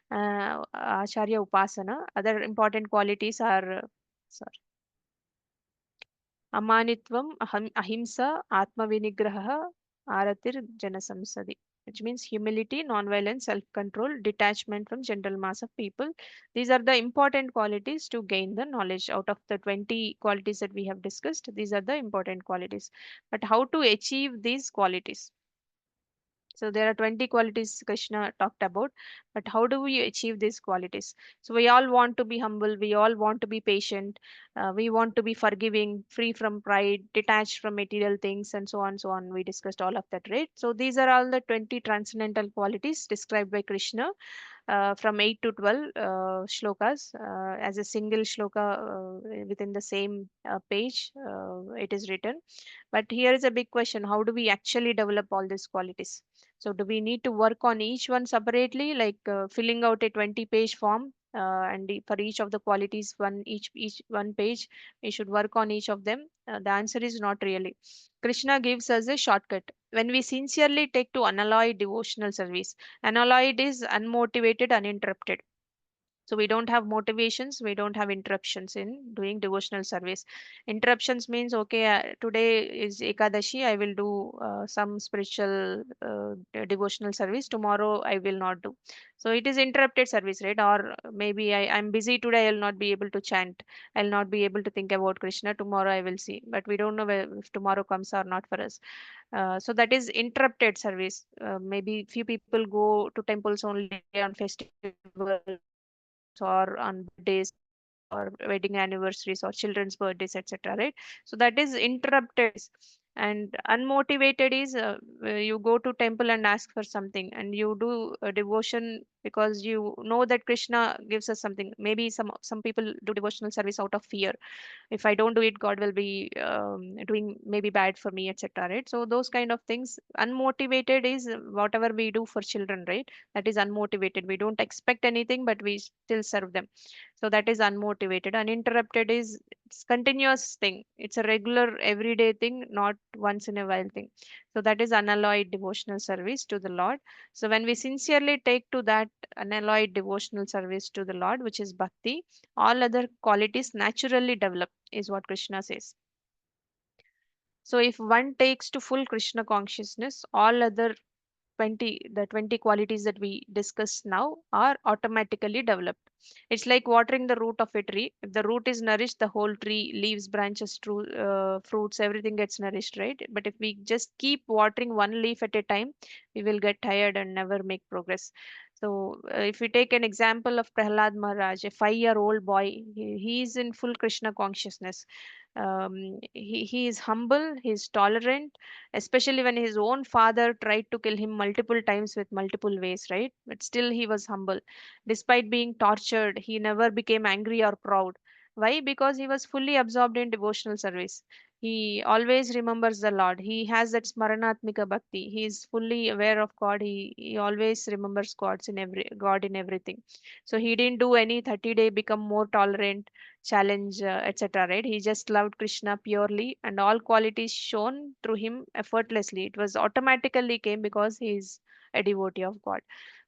Acharya Upasana. Other important qualities are, sorry, Amanitvam, ahimsa, atmavinigraha, aratir janasamsadi, which means humility, non-violence, self-control, detachment from general mass of people. These are the important qualities to gain the knowledge. Out of the 20 qualities that we have discussed, these are the important qualities. But how to achieve these qualities? So there are 20 qualities Krishna talked about, but how do we achieve these qualities? So we all want to be humble, we all want to be patient, we want to be forgiving, free from pride, detached from material things, and so on, so on. We discussed all of that, right? So these are all the 20 transcendental qualities described by Krishna from 8 to 12 shlokas as a single shloka within the same page. It is written. But here is a big question: how do we actually develop all these qualities? So, do we need to work on each one separately, like filling out a 20-page form? For each of the qualities, each one page, we should work on each of them. The answer is not really. Krishna gives us a shortcut. When we sincerely take to unalloyed devotional service, unalloyed is unmotivated, uninterrupted. So we don't have motivations, we don't have interruptions in doing devotional service. Interruptions means, okay, today is Ekadashi, I will do some spiritual devotional service. Tomorrow I will not do. So it is interrupted service, right? Or maybe I'm busy today, I will not be able to chant. I'll not be able to think about Krishna. Tomorrow I will see. But we don't know if tomorrow comes or not for us. So that is interrupted service. Maybe few people go to temples only on festivals or on birthdays or wedding anniversaries or children's birthdays, etc., right? So that is interrupted. And unmotivated is you go to temple and ask for something and you do a devotion because you know that Krishna gives us something. Maybe some people do devotional service out of fear. If I don't do it, God will be doing maybe bad for me, etc. Right? So those kind of things. Unmotivated is whatever we do for children, right? That is unmotivated. We don't expect anything, but we still serve them. So that is unmotivated. Uninterrupted is it's continuous thing. It's a regular everyday thing, not once in a while thing. So that is unalloyed devotional service to the Lord. So when we sincerely take to that unalloyed devotional service to the Lord, which is bhakti, all other qualities naturally develop, is what Krishna says. So if one takes to full Krishna consciousness, all other 20 qualities that we discussed now are automatically developed. It's like watering the root of a tree. If the root is nourished, the whole tree, leaves, branches, fruits, everything gets nourished, right? But if we just keep watering one leaf at a time, we will get tired and never make progress. So if we take an example of Prahlad Maharaj, a 5-year-old boy, he is in full Krishna consciousness. He is humble, he is tolerant, especially when his own father tried to kill him multiple times with multiple ways, right? But still he was humble. Despite being tortured, he never became angry or proud. Why? Because he was fully absorbed in devotional service. He always remembers the Lord. He has that smaranatmika bhakti. He is fully aware of God. He always remembers God in everything. So he didn't do any 30-day become more tolerant challenge, etc. Right? He just loved Krishna purely, and all qualities shown through him effortlessly. It was automatically came because he is a devotee of God.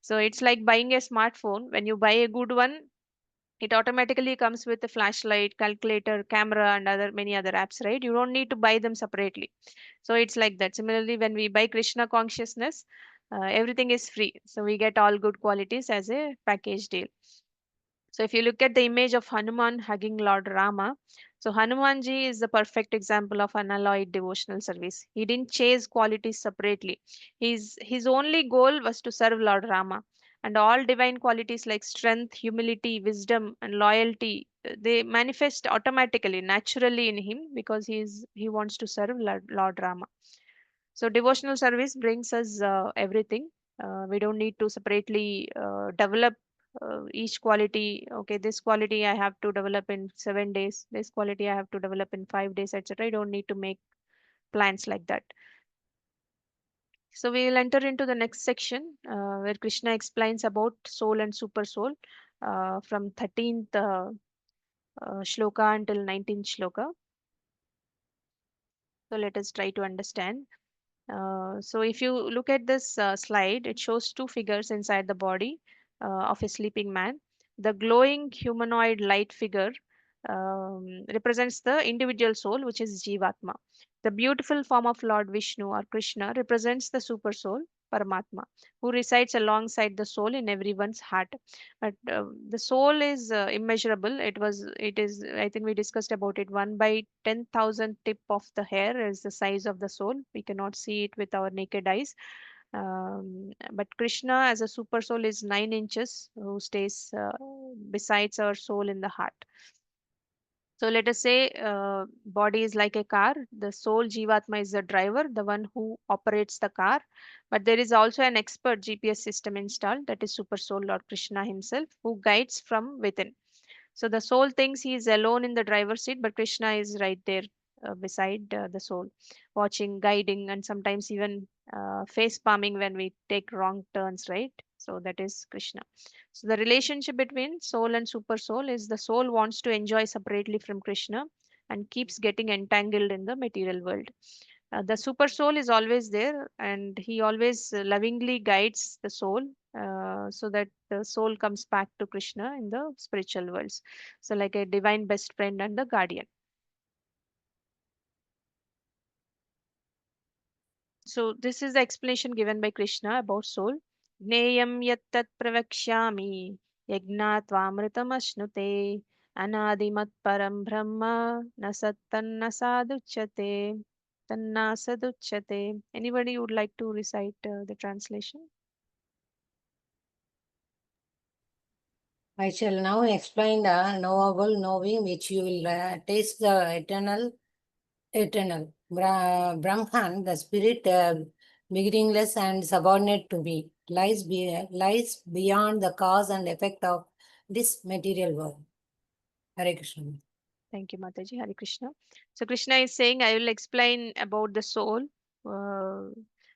So it's like buying a smartphone. When you buy a good one, it automatically comes with a flashlight, calculator, camera, and other many other apps, right? You don't need to buy them separately. So it's like that. Similarly, when we buy Krishna consciousness, everything is free. So we get all good qualities as a package deal. So if you look at the image of Hanuman hugging Lord Rama, so Hanumanji is the perfect example of unalloyed devotional service. He didn't chase qualities separately. His only goal was to serve Lord Rama. And all divine qualities like strength, humility, wisdom, and loyalty, they manifest automatically, naturally in him because he wants to serve Lord Rama. So devotional service brings us everything. We don't need to separately develop each quality. Okay, this quality I have to develop in 7 days. This quality I have to develop in 5 days, etc. You don't need to make plans like that. So we will enter into the next section where Krishna explains about soul and super soul from 13th shloka until 19th shloka. So let us try to understand. So if you look at this slide, it shows two figures inside the body of a sleeping man. The glowing humanoid light figure represents the individual soul, which is Jivatma. The beautiful form of Lord Vishnu or Krishna represents the super soul, Paramatma, who resides alongside the soul in everyone's heart. But the soul is immeasurable. It is, I think we discussed about it, 1 by 10,000 tip of the hair is the size of the soul. We cannot see it with our naked eyes. But Krishna as a super soul is 9 inches, who stays besides our soul in the heart. So let us say body is like a car. The soul Jivatma is the driver, the one who operates the car. But there is also an expert GPS system installed, that is Super Soul Lord Krishna himself, who guides from within. So the soul thinks he is alone in the driver's seat, but Krishna is right there beside the soul, watching, guiding, and sometimes even face palming when we take wrong turns, right? So that is Krishna. So the relationship between soul and super soul is the soul wants to enjoy separately from Krishna and keeps getting entangled in the material world. The super soul is always there and he always lovingly guides the soul so that the soul comes back to Krishna in the spiritual worlds. So, like a divine best friend and the guardian. So, this is the explanation given by Krishna about soul. Gneyam yattat pravakshyami yajnatva anadimat param brahma nasattanna saduchyate tanna saduchyate. Anybody would like to recite the translation? I shall now explain the knowable knowing which you will taste the eternal. Brahman, the spirit, beginningless and subordinate to me. lies beyond the cause and effect of this material world. Hare Krishna. Thank you, Mataji. Hare Krishna. So Krishna is saying, I will explain about the soul. Uh,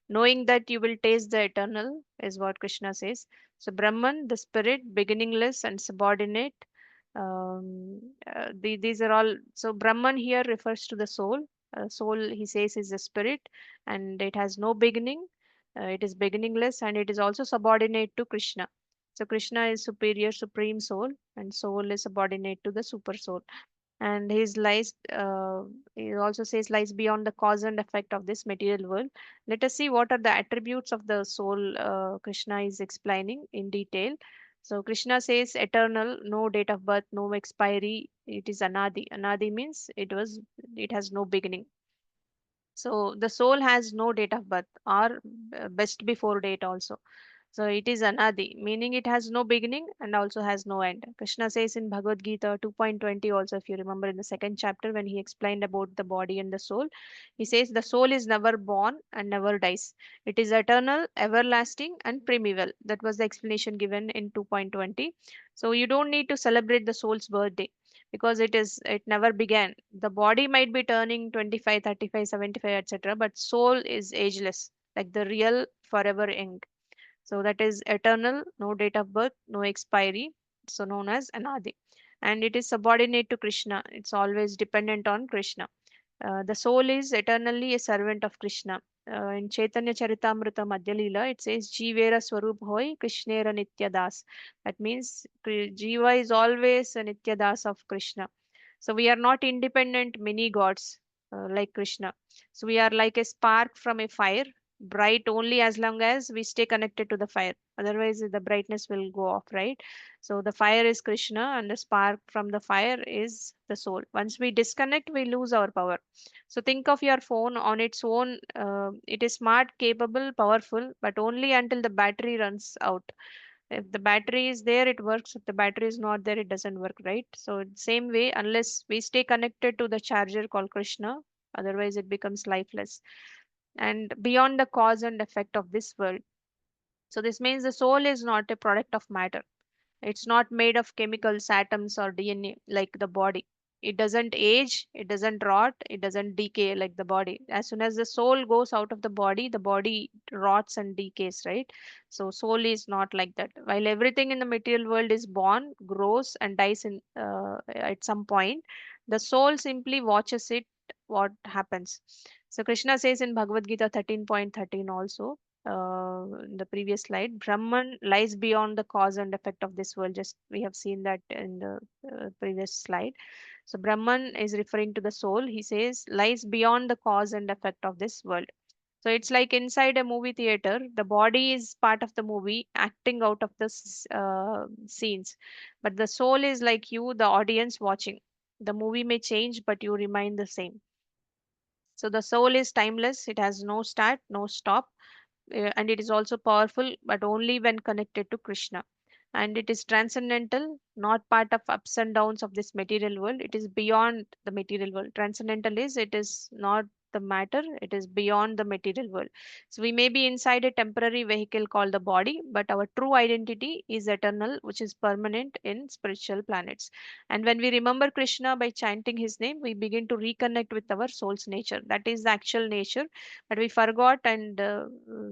Knowing that you will taste the eternal is what Krishna says. So Brahman, the spirit, beginningless and subordinate. These are all. So Brahman here refers to the soul. Soul, he says, is the spirit, and it has no beginning. It is beginningless, and it is also subordinate to Krishna. So Krishna is superior, supreme soul, and soul is subordinate to the super soul, and his lies he also says lies beyond the cause and effect of this material world. Let us see what are the attributes of the soul. Krishna is explaining in detail. So Krishna says eternal, no date of birth, no expiry. It is anadi. Anadi means it has no beginning. So the soul has no date of birth or best before date also. So it is anadi, meaning it has no beginning and also has no end. Krishna says in Bhagavad Gita 2.20 also, if you remember in the second chapter when he explained about the body and the soul, he says the soul is never born and never dies. It is eternal, everlasting, and primeval. That was the explanation given in 2.20. So you don't need to celebrate the soul's birthday because it never began. The body might be turning 25, 35, 75, etc., but soul is ageless, like the real forever young. So that is eternal, no date of birth, no expiry, so known as Anadi. And it is subordinate to Krishna. It's always dependent on Krishna. The soul is eternally a servant of Krishna. In Chaitanya Charitamrita Madhya Leela, it says, Jivera Swarup Hoy, Krishnera Nitya Das. That means Jiva is always a Nitya Das of Krishna. So we are not independent mini gods like Krishna. So we are like a spark from a fire, bright only as long as we stay connected to the fire. Otherwise, the brightness will go off, right? So the fire is Krishna, and the spark from the fire is the soul. Once we disconnect, we lose our power. So think of your phone on its own. It is smart, capable, powerful, but only until the battery runs out. If the battery is there, it works. If the battery is not there, it doesn't work, right? So same way, unless we stay connected to the charger called Krishna, otherwise it becomes lifeless and beyond the cause and effect of this world. So this means the soul is not a product of matter. It's not made of chemicals, atoms, or DNA like the body. It doesn't age, it doesn't rot, it doesn't decay like the body. As soon as the soul goes out of the body rots and decays, right? So soul is not like that. While everything in the material world is born, grows, and dies at some point, the soul simply watches it what happens. So Krishna says in Bhagavad Gita 13.13 also, in the previous slide, Brahman lies beyond the cause and effect of this world. Just we have seen that in the previous slide. So Brahman is referring to the soul. He says lies beyond the cause and effect of this world. So it's like inside a movie theater, the body is part of the movie, acting out of the scenes, but the soul is like you, the audience watching. The movie may change, but you remain the same. So the soul is timeless. It has no start, no stop, and it is also powerful, but only when connected to Krishna. And it is transcendental, not part of ups and downs of this material world. It is beyond the material world. Transcendental is it is not the matter, it is beyond the material world. So we may be inside a temporary vehicle called the body, but our true identity is eternal, which is permanent in spiritual planets. And when we remember Krishna by chanting his name, we begin to reconnect with our soul's nature. That is the actual nature, but we forgot, and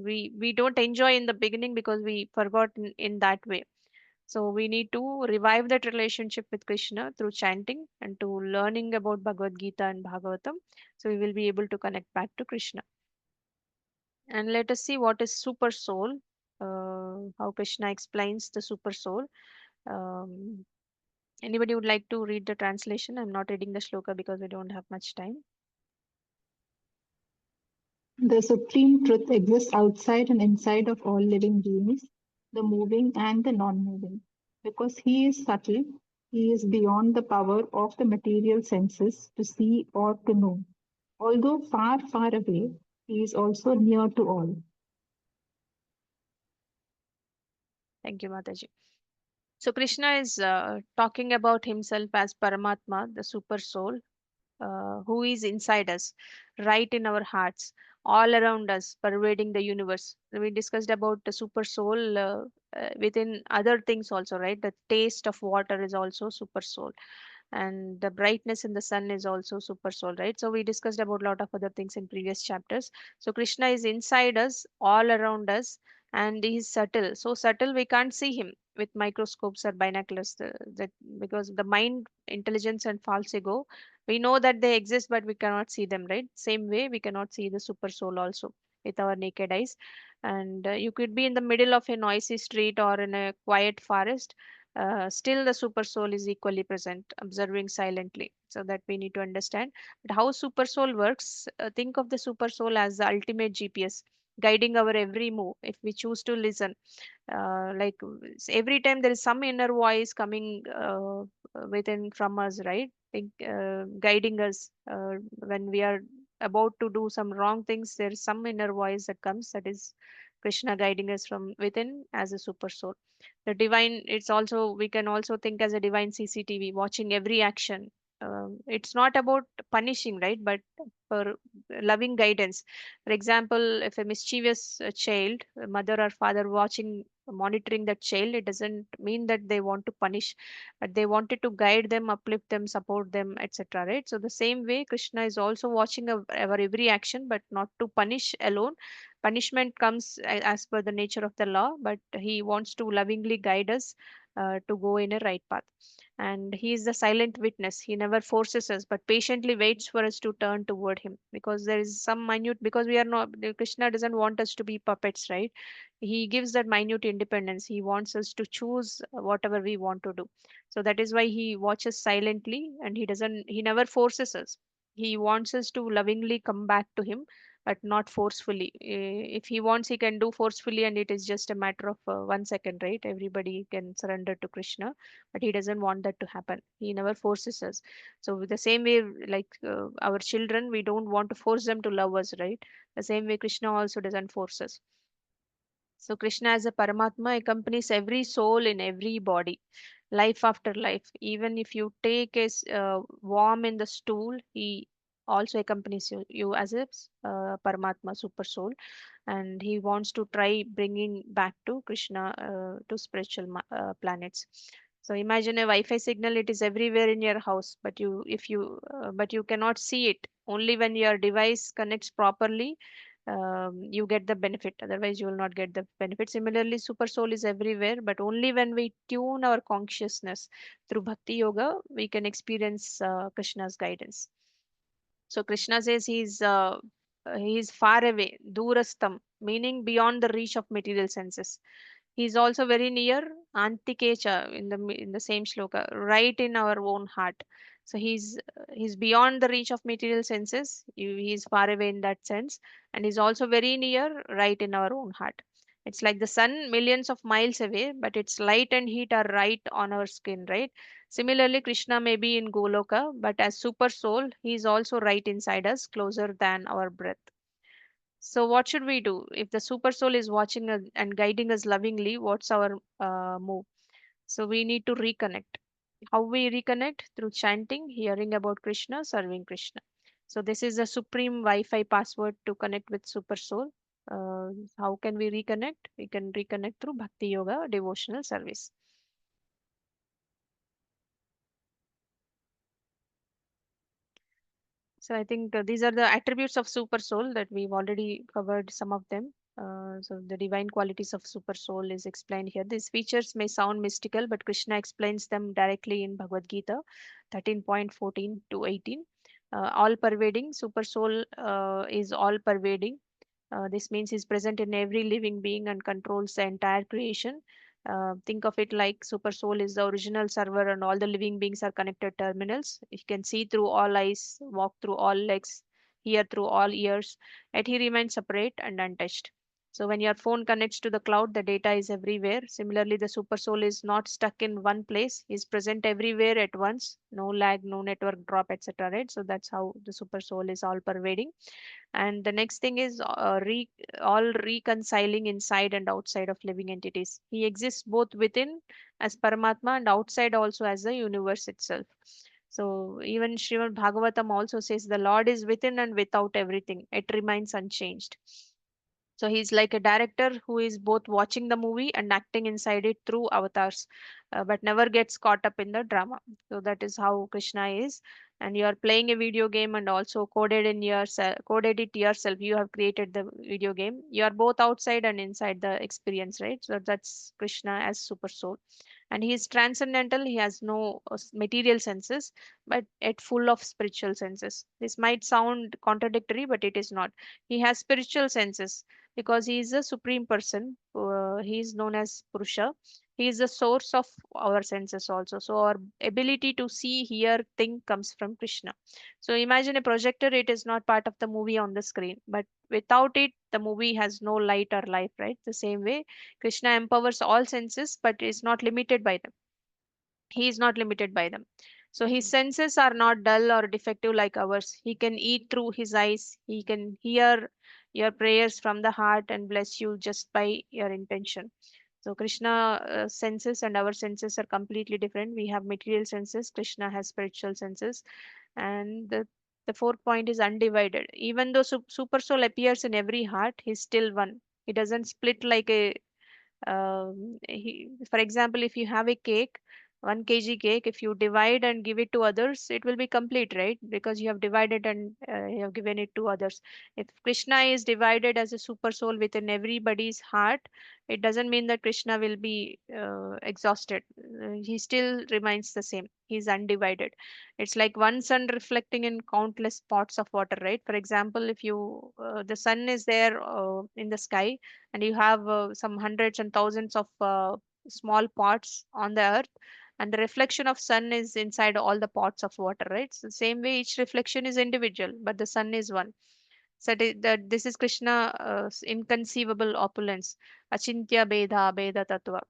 we don't enjoy in the beginning because we forgot in that way. So we need to revive that relationship with Krishna through chanting and to learning about Bhagavad Gita and Bhagavatam. So we will be able to connect back to Krishna. And let us see what is super soul, how Krishna explains the super soul. um, Anybody would like to read the translation? I'm not reading the shloka because we don't have much time. The supreme truth exists outside and inside of all living beings, the moving and the non moving. Because he is subtle, he is beyond the power of the material senses to see or to know. Although far, far away, he is also near to all. Thank you, Mataji. So Krishna is talking about himself as Paramatma, the super soul. who is inside us, right in our hearts, all around us, pervading the universe. We discussed about the super soul within other things also, right? The taste of water is also super soul, and the brightness in the sun is also super soul, right? So we discussed about a lot of other things in previous chapters. So Krishna is inside us, all around us, and he's subtle, so subtle we can't see him with microscopes or binoculars, that because the mind, intelligence, and false ego, we know that they exist but we cannot see them, right? Same way we cannot see the super soul also with our naked eyes. And you could be in the middle of a noisy street or in a quiet forest, still the super soul is equally present, observing silently. So that we need to understand. But how super soul works, think of the super soul as the ultimate GPS, guiding our every move if we choose to listen. Every time there is some inner voice coming within from us, right? Guiding us when we are about to do some wrong things, there is some inner voice that comes, that is Krishna guiding us from within as a super soul. The divine, it's also, we can also think as a divine CCTV watching every action. It's not about punishing, right, but for loving guidance. For example, if a mischievous child, a mother or father watching, monitoring that child, it doesn't mean that they want to punish, but they wanted to guide them, uplift them, support them, etc., right? So the same way Krishna is also watching our every action, but not to punish alone. Punishment comes as per the nature of the law, but he wants to lovingly guide us to go in a right path. And he is the silent witness. He never forces us, but patiently waits for us to turn toward him, because there is some minute, because we are not, Krishna doesn't want us to be puppets, right? He gives that minute independence. He wants us to choose whatever we want to do. So that is why he watches silently, and he never forces us. He wants us to lovingly come back to him, but not forcefully. If he wants, he can do forcefully, and it is just a matter of 1 second, right? Everybody can surrender to Krishna, but he doesn't want that to happen. He never forces us. So the same way, like our children, we don't want to force them to love us, right? The same way Krishna also doesn't force us. So Krishna as a Paramatma accompanies every soul in every body, life after life. Even if you take a worm in the stool, he also accompanies you as a Paramatma, super soul, and he wants to try bringing back to Krishna, to spiritual planets. So imagine a Wi-Fi signal; it is everywhere in your house, but but you cannot see it. Only when your device connects properly, you get the benefit. Otherwise, you will not get the benefit. Similarly, super soul is everywhere, but only when we tune our consciousness through Bhakti Yoga, we can experience Krishna's guidance. So Krishna says he is far away, durastam, meaning beyond the reach of material senses. He is also very near, antikecha, in the same shloka, right in our own heart. So he's beyond the reach of material senses. He is far away in that sense, and he's also very near, right in our own heart. It's like the sun millions of miles away, but its light and heat are right on our skin, right? Similarly, Krishna may be in Goloka, but as super soul, he is also right inside us, closer than our breath. So, what should we do? If the super soul is watching us and guiding us lovingly, what's our move? So, we need to reconnect. How we reconnect? Through chanting, hearing about Krishna, serving Krishna. So, this is the supreme Wi Fi password to connect with super soul. How can we reconnect? We can reconnect through Bhakti Yoga, devotional service. So I think these are the attributes of super soul that we've already covered some of them. So the divine qualities of super soul is explained here. These features may sound mystical, but Krishna explains them directly in Bhagavad Gita 13.14 to 18. All pervading, super soul is all pervading. This means he's present in every living being and controls the entire creation. Think of it like super soul is the original server, and all the living beings are connected terminals. He can see through all eyes, walk through all legs, hear through all ears, yet he remains separate and untouched. So when your phone connects to the cloud, the data is everywhere. Similarly, the super soul is not stuck in one place. He's present everywhere at once. No lag, no network drop, etc. Right? So that's how the super soul is all pervading. And the next thing is all reconciling inside and outside of living entities. He exists both within as Paramatma and outside also as the universe itself. So even Srimad Bhagavatam also says the Lord is within and without everything. It remains unchanged. So he's like a director who is both watching the movie and acting inside it through avatars, but never gets caught up in the drama. So that is how Krishna is. And you are playing a video game and also coded it yourself. You have created the video game. You are both outside and inside the experience, right? So that's Krishna as super soul. And he is transcendental. He has no material senses, but yet full of spiritual senses. This might sound contradictory, but it is not. He has spiritual senses because he is a supreme person. He is known as Purusha. He is the source of our senses also. So our ability to see, hear, think comes from Krishna. So imagine a projector, it is not part of the movie on the screen, but without it, the movie has no light or life, right? The same way, Krishna empowers all senses, but is not limited by them. He is not limited by them. So his senses are not dull or defective like ours. He can eat through his eyes. He can hear your prayers from the heart and bless you just by your intention. So Krishna senses and our senses are completely different. We have material senses. Krishna has spiritual senses. And the fourth point is undivided. Even though super soul appears in every heart, he's still one. He doesn't split like a for example, if you have a cake, 1 kg cake, if you divide and give it to others, it will be complete, right? Because you have divided and you have given it to others. If Krishna is divided as a super soul within everybody's heart, it doesn't mean that Krishna will be exhausted. He still remains the same. He's undivided. It's like one sun reflecting in countless spots of water, right? For example, if you the sun is there in the sky, and you have some hundreds and thousands of small pots on the earth, and the reflection of sun is inside all the pots of water, right? So same way each reflection is individual, but the sun is one. So that this is Krishna inconceivable opulence, achintya beda beda tattva.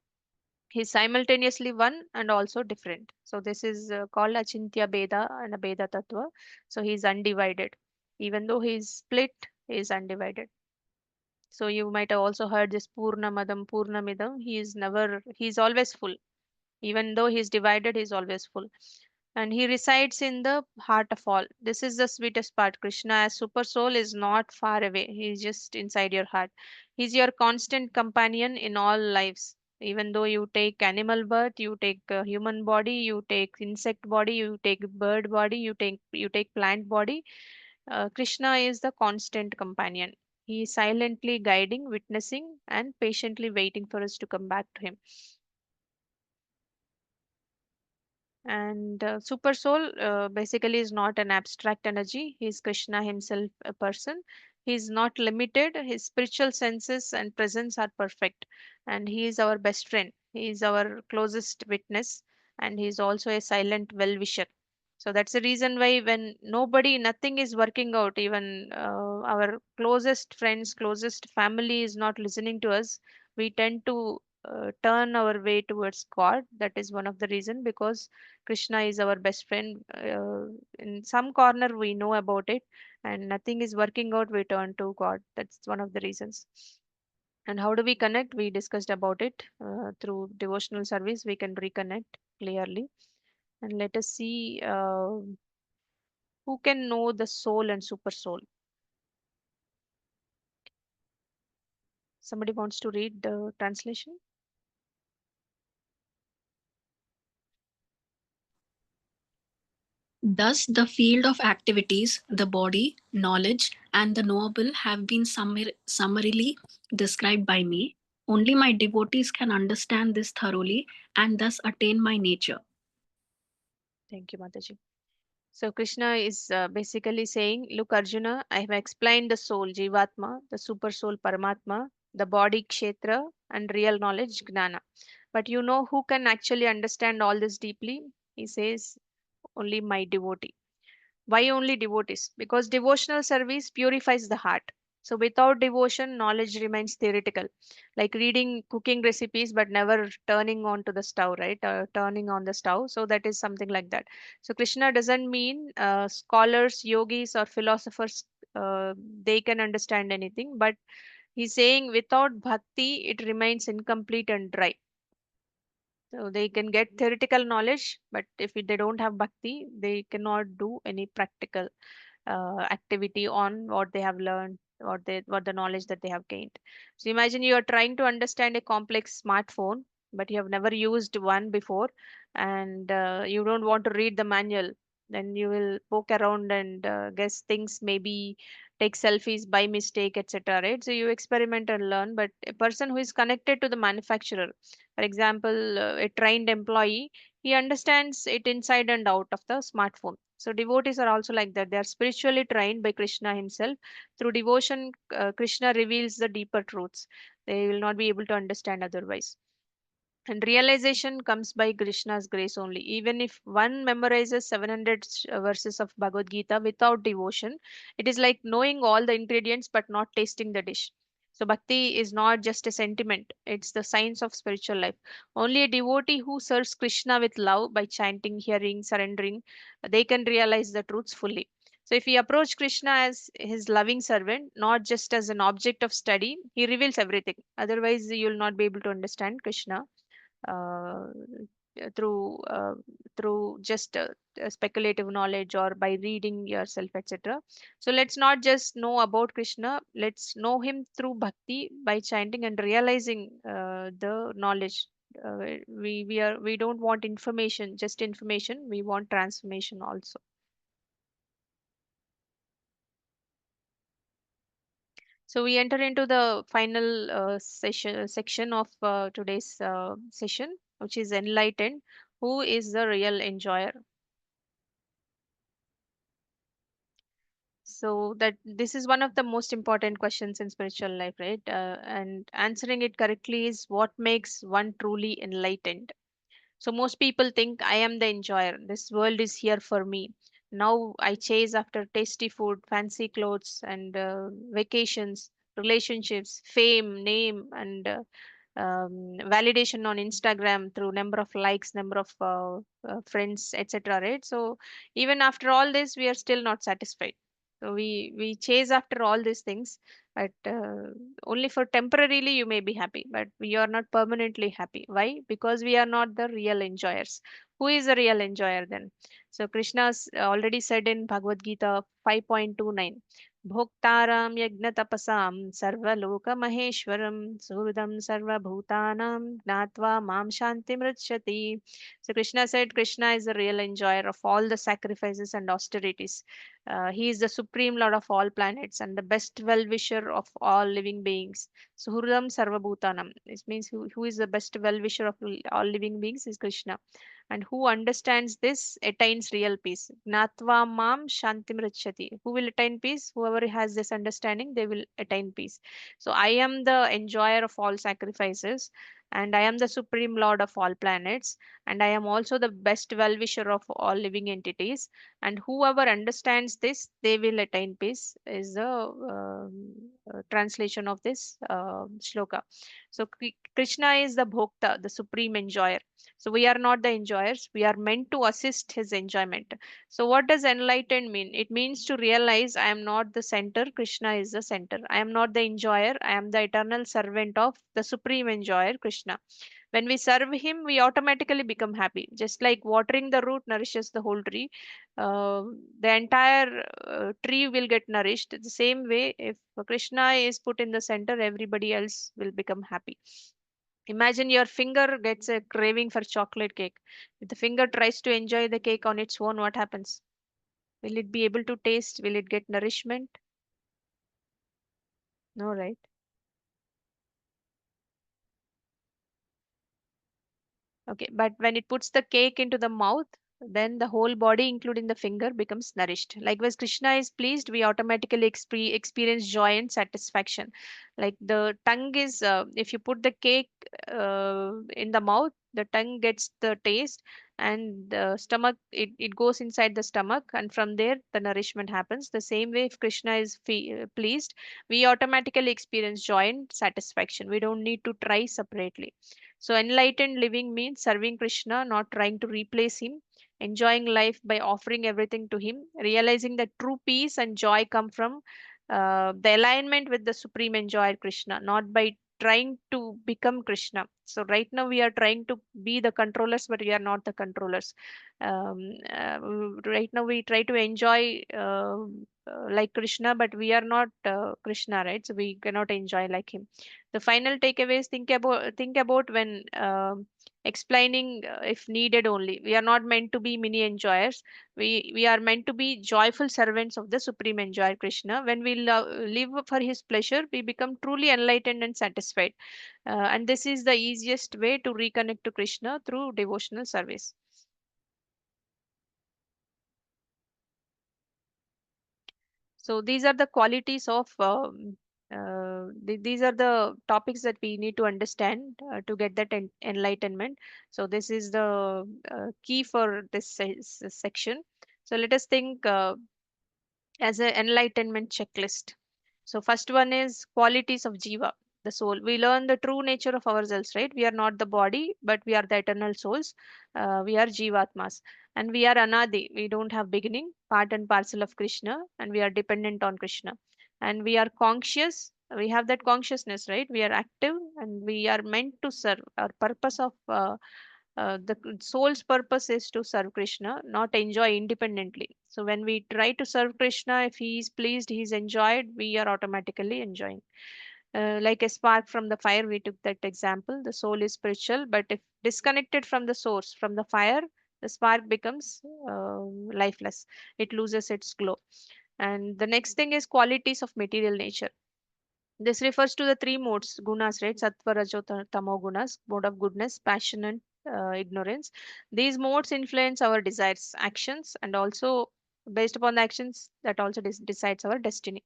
He's simultaneously one and also different. So this is called achintya beda and abeda tattva. So he's undivided. Even though he's split, he is undivided. So you might have also heard this Purnamadam, Purnamidam. He's always full. Even though he's divided, he's always full. And he resides in the heart of all. This is the sweetest part. Krishna as super soul is not far away. He's just inside your heart. He's your constant companion in all lives. Even though you take animal birth, you take human body, you take insect body, you take bird body, you take plant body, Krishna is the constant companion. He is silently guiding, witnessing, and patiently waiting for us to come back to him. And Super Soul basically is not an abstract energy. He is Krishna himself, a person. He is not limited. His spiritual senses and presence are perfect. And he is our best friend. He is our closest witness. And he is also a silent well wisher. So that's the reason why when nothing is working out, even our closest friends, closest family is not listening to us, we tend to turn our way towards God. That is one of the reason, because Krishna is our best friend. In some corner we know about it, and nothing is working out, we turn to God. That's one of the reasons. And how do we connect? We discussed about it through devotional service. We can reconnect clearly. And let us see who can know the soul and super soul. Somebody wants to read the translation? Thus, the field of activities, the body, knowledge, and the knowable have been summarily described by me. Only my devotees can understand this thoroughly and thus attain my nature. Thank you, Mataji. So Krishna is basically saying, look, Arjuna, I have explained the soul, Jivatma, the super soul, Paramatma, the body, Kshetra, and real knowledge, Gnana. But you know who can actually understand all this deeply? He says, only my devotee. Why only devotees? Because devotional service purifies the heart. So without devotion, knowledge remains theoretical, like reading cooking recipes but never turning on to the stove, right? Turning on the stove. So that is something like that. So Krishna doesn't mean scholars, yogis, or philosophers. They can understand anything, but he's saying without bhakti, it remains incomplete and dry. So they can get theoretical knowledge, but if they don't have bhakti, they cannot do any practical activity on what they have learned, what the knowledge that they have gained. So imagine you are trying to understand a complex smartphone, but you have never used one before, and you don't want to read the manual. Then you will poke around and guess things, maybe take selfies by mistake, etc. Right? So you experiment and learn. But a person who is connected to the manufacturer, for example, a trained employee, he understands it inside and out of the smartphone. So devotees are also like that. They are spiritually trained by Krishna himself. Through devotion, Krishna reveals the deeper truths. They will not be able to understand otherwise. And realization comes by Krishna's grace only. Even if one memorizes 700 verses of Bhagavad Gita without devotion, it is like knowing all the ingredients but not tasting the dish. So, bhakti is not just a sentiment, it's the science of spiritual life. Only a devotee who serves Krishna with love by chanting, hearing, surrendering, they can realize the truths fully. So, if we approach Krishna as his loving servant, not just as an object of study, he reveals everything. Otherwise, you will not be able to understand Krishna uh, through just speculative knowledge or by reading yourself, etc. So let's not just know about Krishna, let's know him through bhakti by chanting and realizing the knowledge. We don't want information, just information, we want transformation also. So we enter into the final section of today's session, which is enlightened. Who is the real enjoyer? So that this is one of the most important questions in spiritual life, right? And answering it correctly is what makes one truly enlightened. So most people think I am the enjoyer. This world is here for me. Now I chase after tasty food, fancy clothes, and vacations, relationships, fame, name, and validation on Instagram through number of likes, number of friends, etc. Right? So even after all this, we are still not satisfied. So we chase after all these things, but only for temporarily you may be happy, but we are not permanently happy. Why? Because we are not the real enjoyers. Who is the real enjoyer then? So Krishna's already said in Bhagavad Gita 5.29. भोक्तारां यज्ञतपसां सर्वलोकमहेश्वरं सुहृदं सर्वभूतानां ज्ञात्वा मां शान्तिमृच्छति. So Krishna said Krishna is the real enjoyer of all the sacrifices and austerities. He is the supreme lord of all planets and the best well-wisher of all living beings. Suhridam Sarvabhutanam. This means who is the best well-wisher of all living beings is Krishna. And who understands this attains real peace. Gnatva mam shantim rachati. Who will attain peace? Whoever has this understanding, they will attain peace. So I am the enjoyer of all sacrifices, and I am the supreme lord of all planets, and I am also the best well-wisher of all living entities. And whoever understands this, they will attain peace, is the translation of this shloka. So Krishna is the bhokta, the supreme enjoyer. So we are not the enjoyers, we are meant to assist his enjoyment. So what does enlightened mean? It means to realize I am not the center, Krishna is the center. I am not the enjoyer, I am the eternal servant of the supreme enjoyer, Krishna. When we serve him, we automatically become happy. Just like watering the root nourishes the whole tree, uh, the entire tree will get nourished. The same way, if Krishna is put in the center, everybody else will become happy. Imagine your finger gets a craving for chocolate cake. If the finger tries to enjoy the cake on its own, what happens? Will it be able to taste? Will it get nourishment? No, right? Okay, but when it puts the cake into the mouth, then the whole body, including the finger, becomes nourished. Likewise, Krishna is pleased, we automatically experience joy and satisfaction. Like the tongue is, if you put the cake in the mouth, the tongue gets the taste, and the stomach, it goes inside the stomach, and from there, the nourishment happens. The same way, if Krishna is pleased, we automatically experience joy and satisfaction. We don't need to try separately. So, enlightened living means serving Krishna, not trying to replace him, enjoying life by offering everything to him, realizing that true peace and joy come from the alignment with the supreme enjoyer Krishna, not by trying to become Krishna. So right now we are trying to be the controllers, but we are not the controllers. Right now we try to enjoy like Krishna, but we are not Krishna, right? So we cannot enjoy like him. The final takeaway is think about when explaining if needed only. We are not meant to be mini enjoyers. We are meant to be joyful servants of the supreme enjoyer Krishna. When we live for his pleasure, we become truly enlightened and satisfied. And this is the easiest way to reconnect to Krishna through devotional service. So these are the qualities of these are the topics that we need to understand to get that enlightenment. So this is the key for this section. So let us think as an enlightenment checklist. So first one is qualities of Jiva, the soul. We learn the true nature of ourselves, right? We are not the body, but we are the eternal souls. We are Jivatmas. And we are Anadi. We don't have beginning, part and parcel of Krishna, and we are dependent on Krishna. And we are conscious. We have that consciousness, right? We are active and we are meant to serve. Our purpose of the soul's purpose is to serve Krishna, not enjoy independently. So when we try to serve Krishna, if he is pleased, he is enjoyed, we are automatically enjoying. Like a spark from the fire, we took that example. The soul is spiritual, but if disconnected from the source, from the fire, the spark becomes lifeless. It loses its glow. And the next thing is qualities of material nature. This refers to the three modes, gunas, right? Sattva, Rajo, Tamo gunas, mode of goodness, passion, and ignorance. These modes influence our desires, actions, and also based upon the actions that also decides our destiny.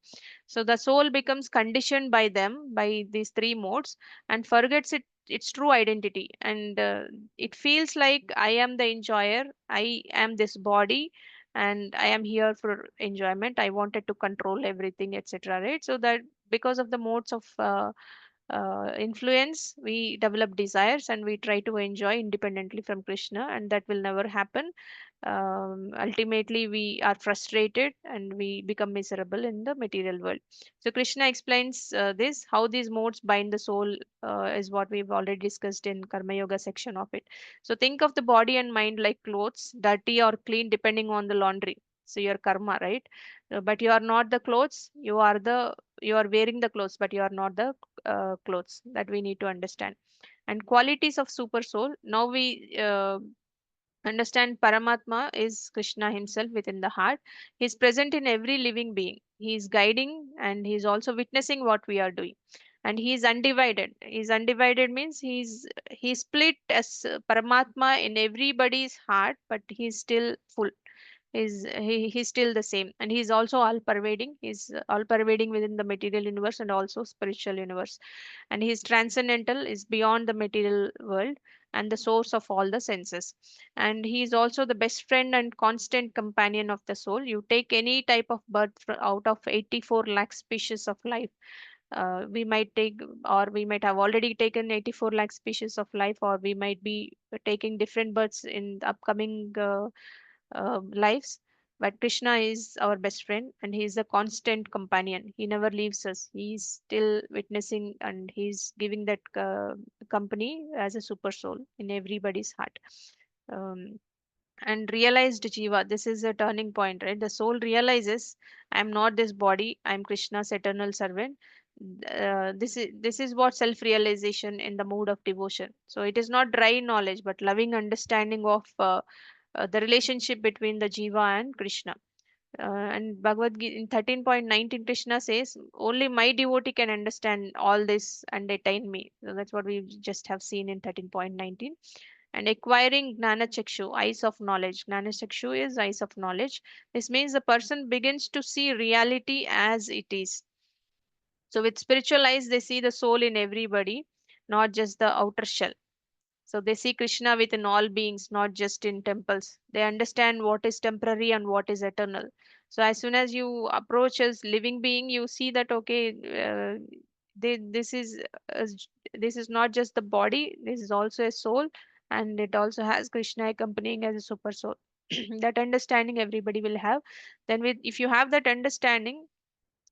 So the soul becomes conditioned by them, by these three modes, and forgets its true identity. And it feels like I am the enjoyer, I am this body, and I am here for enjoyment. I wanted to control everything, etc. Right? So that because of the modes of influence, we develop desires and we try to enjoy independently from Krishna, and that will never happen. Ultimately, we are frustrated and we become miserable in the material world. So, Krishna explains this how these modes bind the soul, is what we've already discussed in Karma Yoga section of it. So, think of the body and mind like clothes, dirty or clean depending on the laundry. So, your karma, right? But you are not the clothes, you are wearing the clothes, but you are not the clothes. That we need to understand. And qualities of super soul. Now we understand Paramatma is Krishna himself within the heart. He is present in every living being. He is guiding and he is also witnessing what we are doing. And he is undivided. He's undivided means he's split as Paramatma in everybody's heart, but he's still full. He's still the same, and he's also all pervading. He's all pervading within the material universe and also spiritual universe. And he's transcendental, is beyond the material world and the source of all the senses. And he is also the best friend and constant companion of the soul. You take any type of birth out of 84 lakh species of life. We might take, or we might have already taken 84 lakh species of life, or we might be taking different births in the upcoming lives. But Krishna is our best friend and he is a constant companion. He never leaves us. He's still witnessing and he's giving that company as a super soul in everybody's heart. Um, and realized Jiva, this is a turning point, right? The soul realizes I'm not this body, I'm Krishna's eternal servant. This is what self-realization in the mood of devotion. So it is not dry knowledge, but loving understanding of the relationship between the Jiva and Krishna. And Bhagavad Gita in 13.19, Krishna says, only my devotee can understand all this and attain me. So that's what we just have seen in 13.19. And acquiring Gnana Chakshu, eyes of knowledge. Gnana Chakshu is eyes of knowledge. This means the person begins to see reality as it is. So with spiritual eyes, they see the soul in everybody, not just the outer shell. So they see Krishna within all beings, not just in temples. They understand what is temporary and what is eternal. So as soon as you approach as living being, you see that okay, they, this is not just the body. This is also a soul, and it also has Krishna accompanying as a super soul. That understanding everybody will have. Then, with if you have that understanding,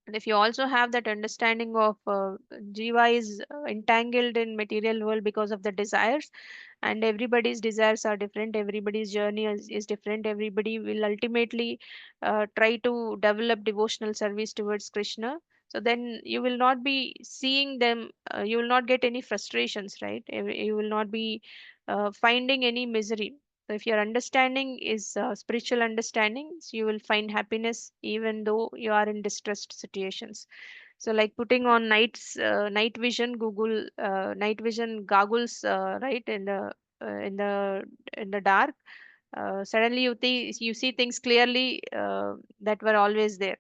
And if you also have that understanding of Jiva is entangled in material world because of the desires, and everybody's desires are different, everybody's journey is different, everybody will ultimately try to develop devotional service towards Krishna. So then you will not be seeing them, you will not get any frustrations, right? You will not be finding any misery. So if your understanding is spiritual understanding, so you will find happiness even though you are in distressed situations. So like putting on night vision Google night vision goggles, right, in the dark, suddenly you see things clearly that were always there.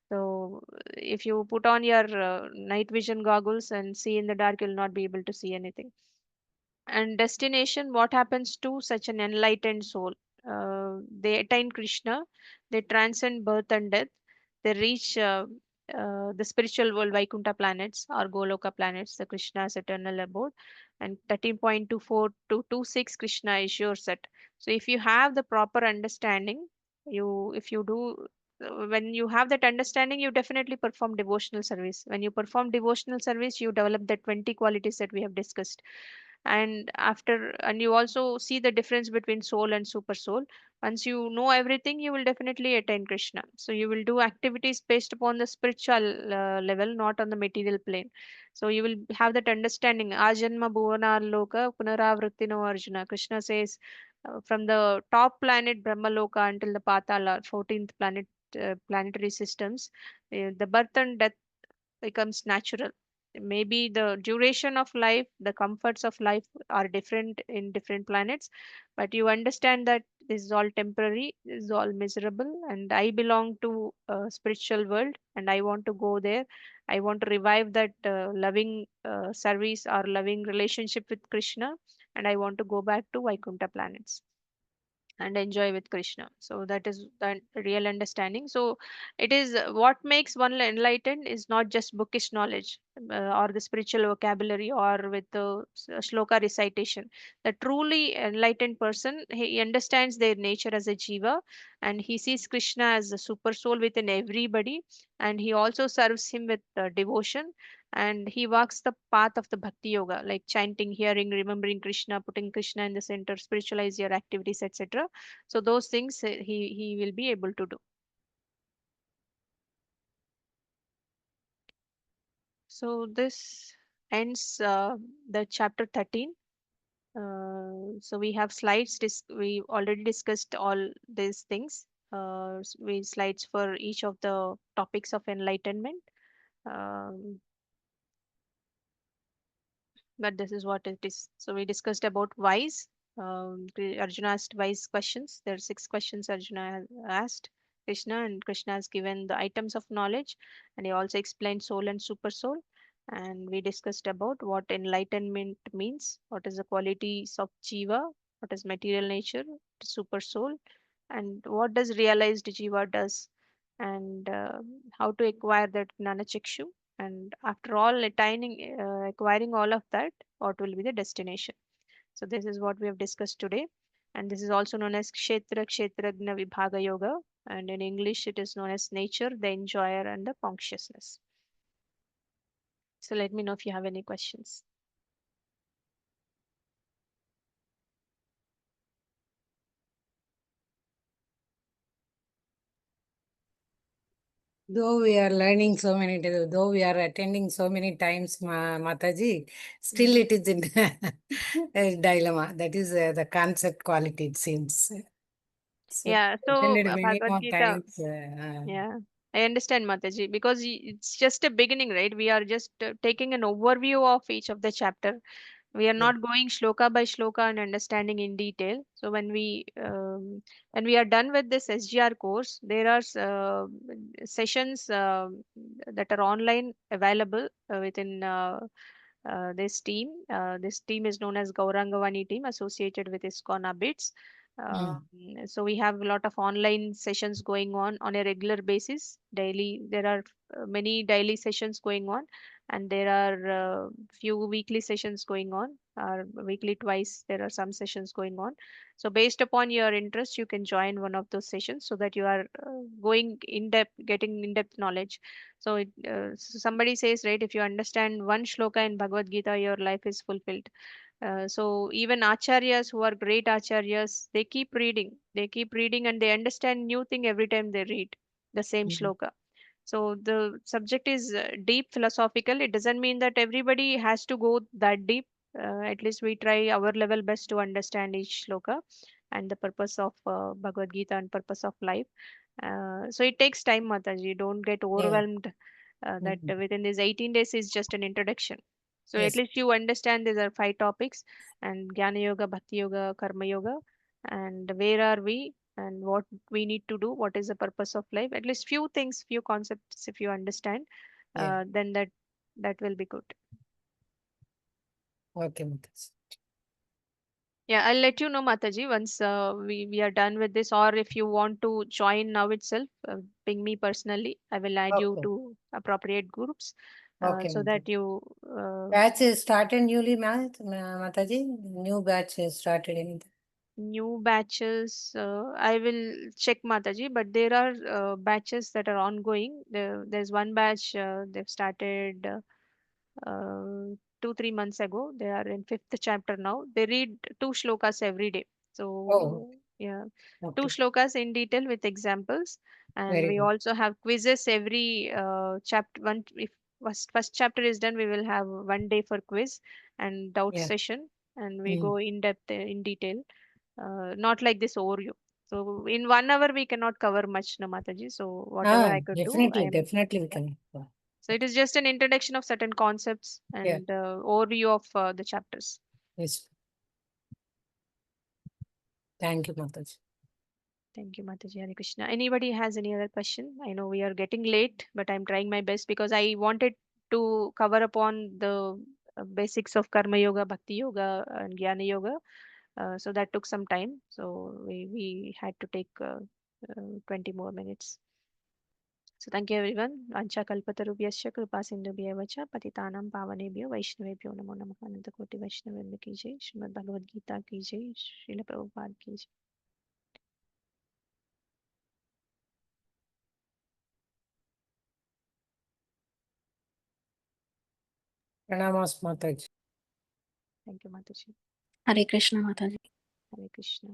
So if you put on your night vision goggles and see in the dark, you'll not be able to see anything. And destination, what happens to such an enlightened soul? They attain Krishna, they transcend birth and death, they reach the spiritual world, Vaikuntha planets or Goloka planets, the Krishna's eternal abode. And 13.24 to 26, Krishna assures it. So if you have the proper understanding, if you do, when you have that understanding, you definitely perform devotional service. When you perform devotional service, you develop the 20 qualities that we have discussed. And you also see the difference between soul and super soul. Once you know everything, you will definitely attain Krishna. So you will do activities based upon the spiritual level, not on the material plane. So you will have that understanding. Ajanma bhuvana loka punaravrittino Arjuna, Krishna says, from the top planet Brahmaloka until the Patala 14th planet, planetary systems, the birth and death becomes natural. Maybe the duration of life, the comforts of life are different in different planets, but you understand that this is all temporary, this is all miserable, and I belong to a spiritual world and I want to go there. I want to revive that loving service or loving relationship with Krishna, and I want to go back to Vaikuntha planets and enjoy with Krishna. So that is the real understanding. So it is what makes one enlightened is not just bookish knowledge or the spiritual vocabulary or with the shloka recitation. The truly enlightened person, he understands their nature as a jiva, and he sees Krishna as the super soul within everybody, and he also serves him with devotion, and he walks the path of the bhakti yoga, like chanting, hearing, remembering Krishna, putting Krishna in the center, spiritualize your activities, etc. So those things he will be able to do. So this ends the chapter 13. So we have slides. We already discussed all these things. We slides for each of the topics of enlightenment. Um, but this is what it is. So we discussed about whys. Arjuna asked wise questions. There are 6 questions Arjuna has asked Krishna, and Krishna has given the items of knowledge, and he also explained soul and super soul. And we discussed about what enlightenment means, what is the qualities of jiva, what is material nature, super soul, and what does realized jiva does, and how to acquire that gnanachakshu. And after all attaining, acquiring all of that, what will be the destination? So this is what we have discussed today. And this is also known as Kshetragna Vibhaga Yoga. And in English, it is known as nature, the enjoyer, and the consciousness. So let me know if you have any questions. Though we are learning so many, though we are attending so many times, Mataji, still it is in a dilemma. That is the concept quality, it seems. So Yeah, so attended many Bhagavad more Gita. times. Yeah, I understand, Mataji, because it's just a beginning, right? We are just taking an overview of each of the chapter. We are Yeah. not going shloka by shloka and understanding in detail. So when we are done with this SGR course, there are sessions that are online available within this team. This team is known as Gaurangavani team, associated with ISKCON Abits. So we have a lot of online sessions going on a regular basis. Daily, there are many daily sessions going on, and there are few weekly sessions going on, or weekly twice there are some sessions going on. So based upon your interest, you can join one of those sessions so that you are going in depth, getting in depth knowledge. So somebody says, right, if you understand one shloka in Bhagavad Gita, your life is fulfilled. So even acharyas who are great acharyas, they keep reading, and they understand new thing every time they read the same shloka. So the subject is deep philosophical. It doesn't mean that everybody has to go that deep. At least we try our level best to understand each shloka and the purpose of Bhagavad Gita and purpose of life. So it takes time, Mataji. Don't get Yeah. overwhelmed that within these 18 days is just an introduction. So at Yes. least you understand these are 5 topics, and Jnana Yoga, Bhakti Yoga, Karma Yoga, and where are we and what we need to do, what is the purpose of life. At least few things, few concepts, if you understand, Yeah. then that will be good. Okay, Mataji. Yeah, I'll let you know, Mataji, once we are done with this, or if you want to join now itself, ping me personally. I will add you Okay. to appropriate groups Okay, so Mataji. that you. Batch is started newly, Mataji. New batch is started in. New batches, I will check, Mataji, but there are batches that are ongoing. There's one batch they've started 2-3 months ago. They are in fifth chapter now. They read 2 shlokas every day. Oh, So yeah, 2 okay. shlokas in detail with examples, and Very we good. also have quizzes every chapter. One if first chapter is done, we will have one day for quiz and doubt Yeah. session, and we Mm. go in depth in detail. Not like this overview. So in 1 hour we cannot cover much, no, Mataji. So whatever I could do, I Definitely, am. definitely we can. So it is just an introduction of certain concepts Yeah. and overview of the chapters. Yes. Thank you, Mataji. Thank you, Mataji. Hare Krishna. Anybody has any other question? I know we are getting late, but I'm trying my best because I wanted to cover upon the basics of Karma Yoga, Bhakti Yoga, and Jnana Yoga. So that took some time. So we had to take 20 more minutes. So thank you everyone. Vancha kalpatarubhyasya kripa sindhubhyev cha patitanam pavanebhyo vaishnavebhyo namo namaha. Ananta koti Vaishnavendra ki jai. Srimad Bhagavad Gita ki jai. Srila Prabhupada ki jai. Pranamas, Mataji. Thank you, Mataji. Hare Krishna, Mataji. Hare Krishna.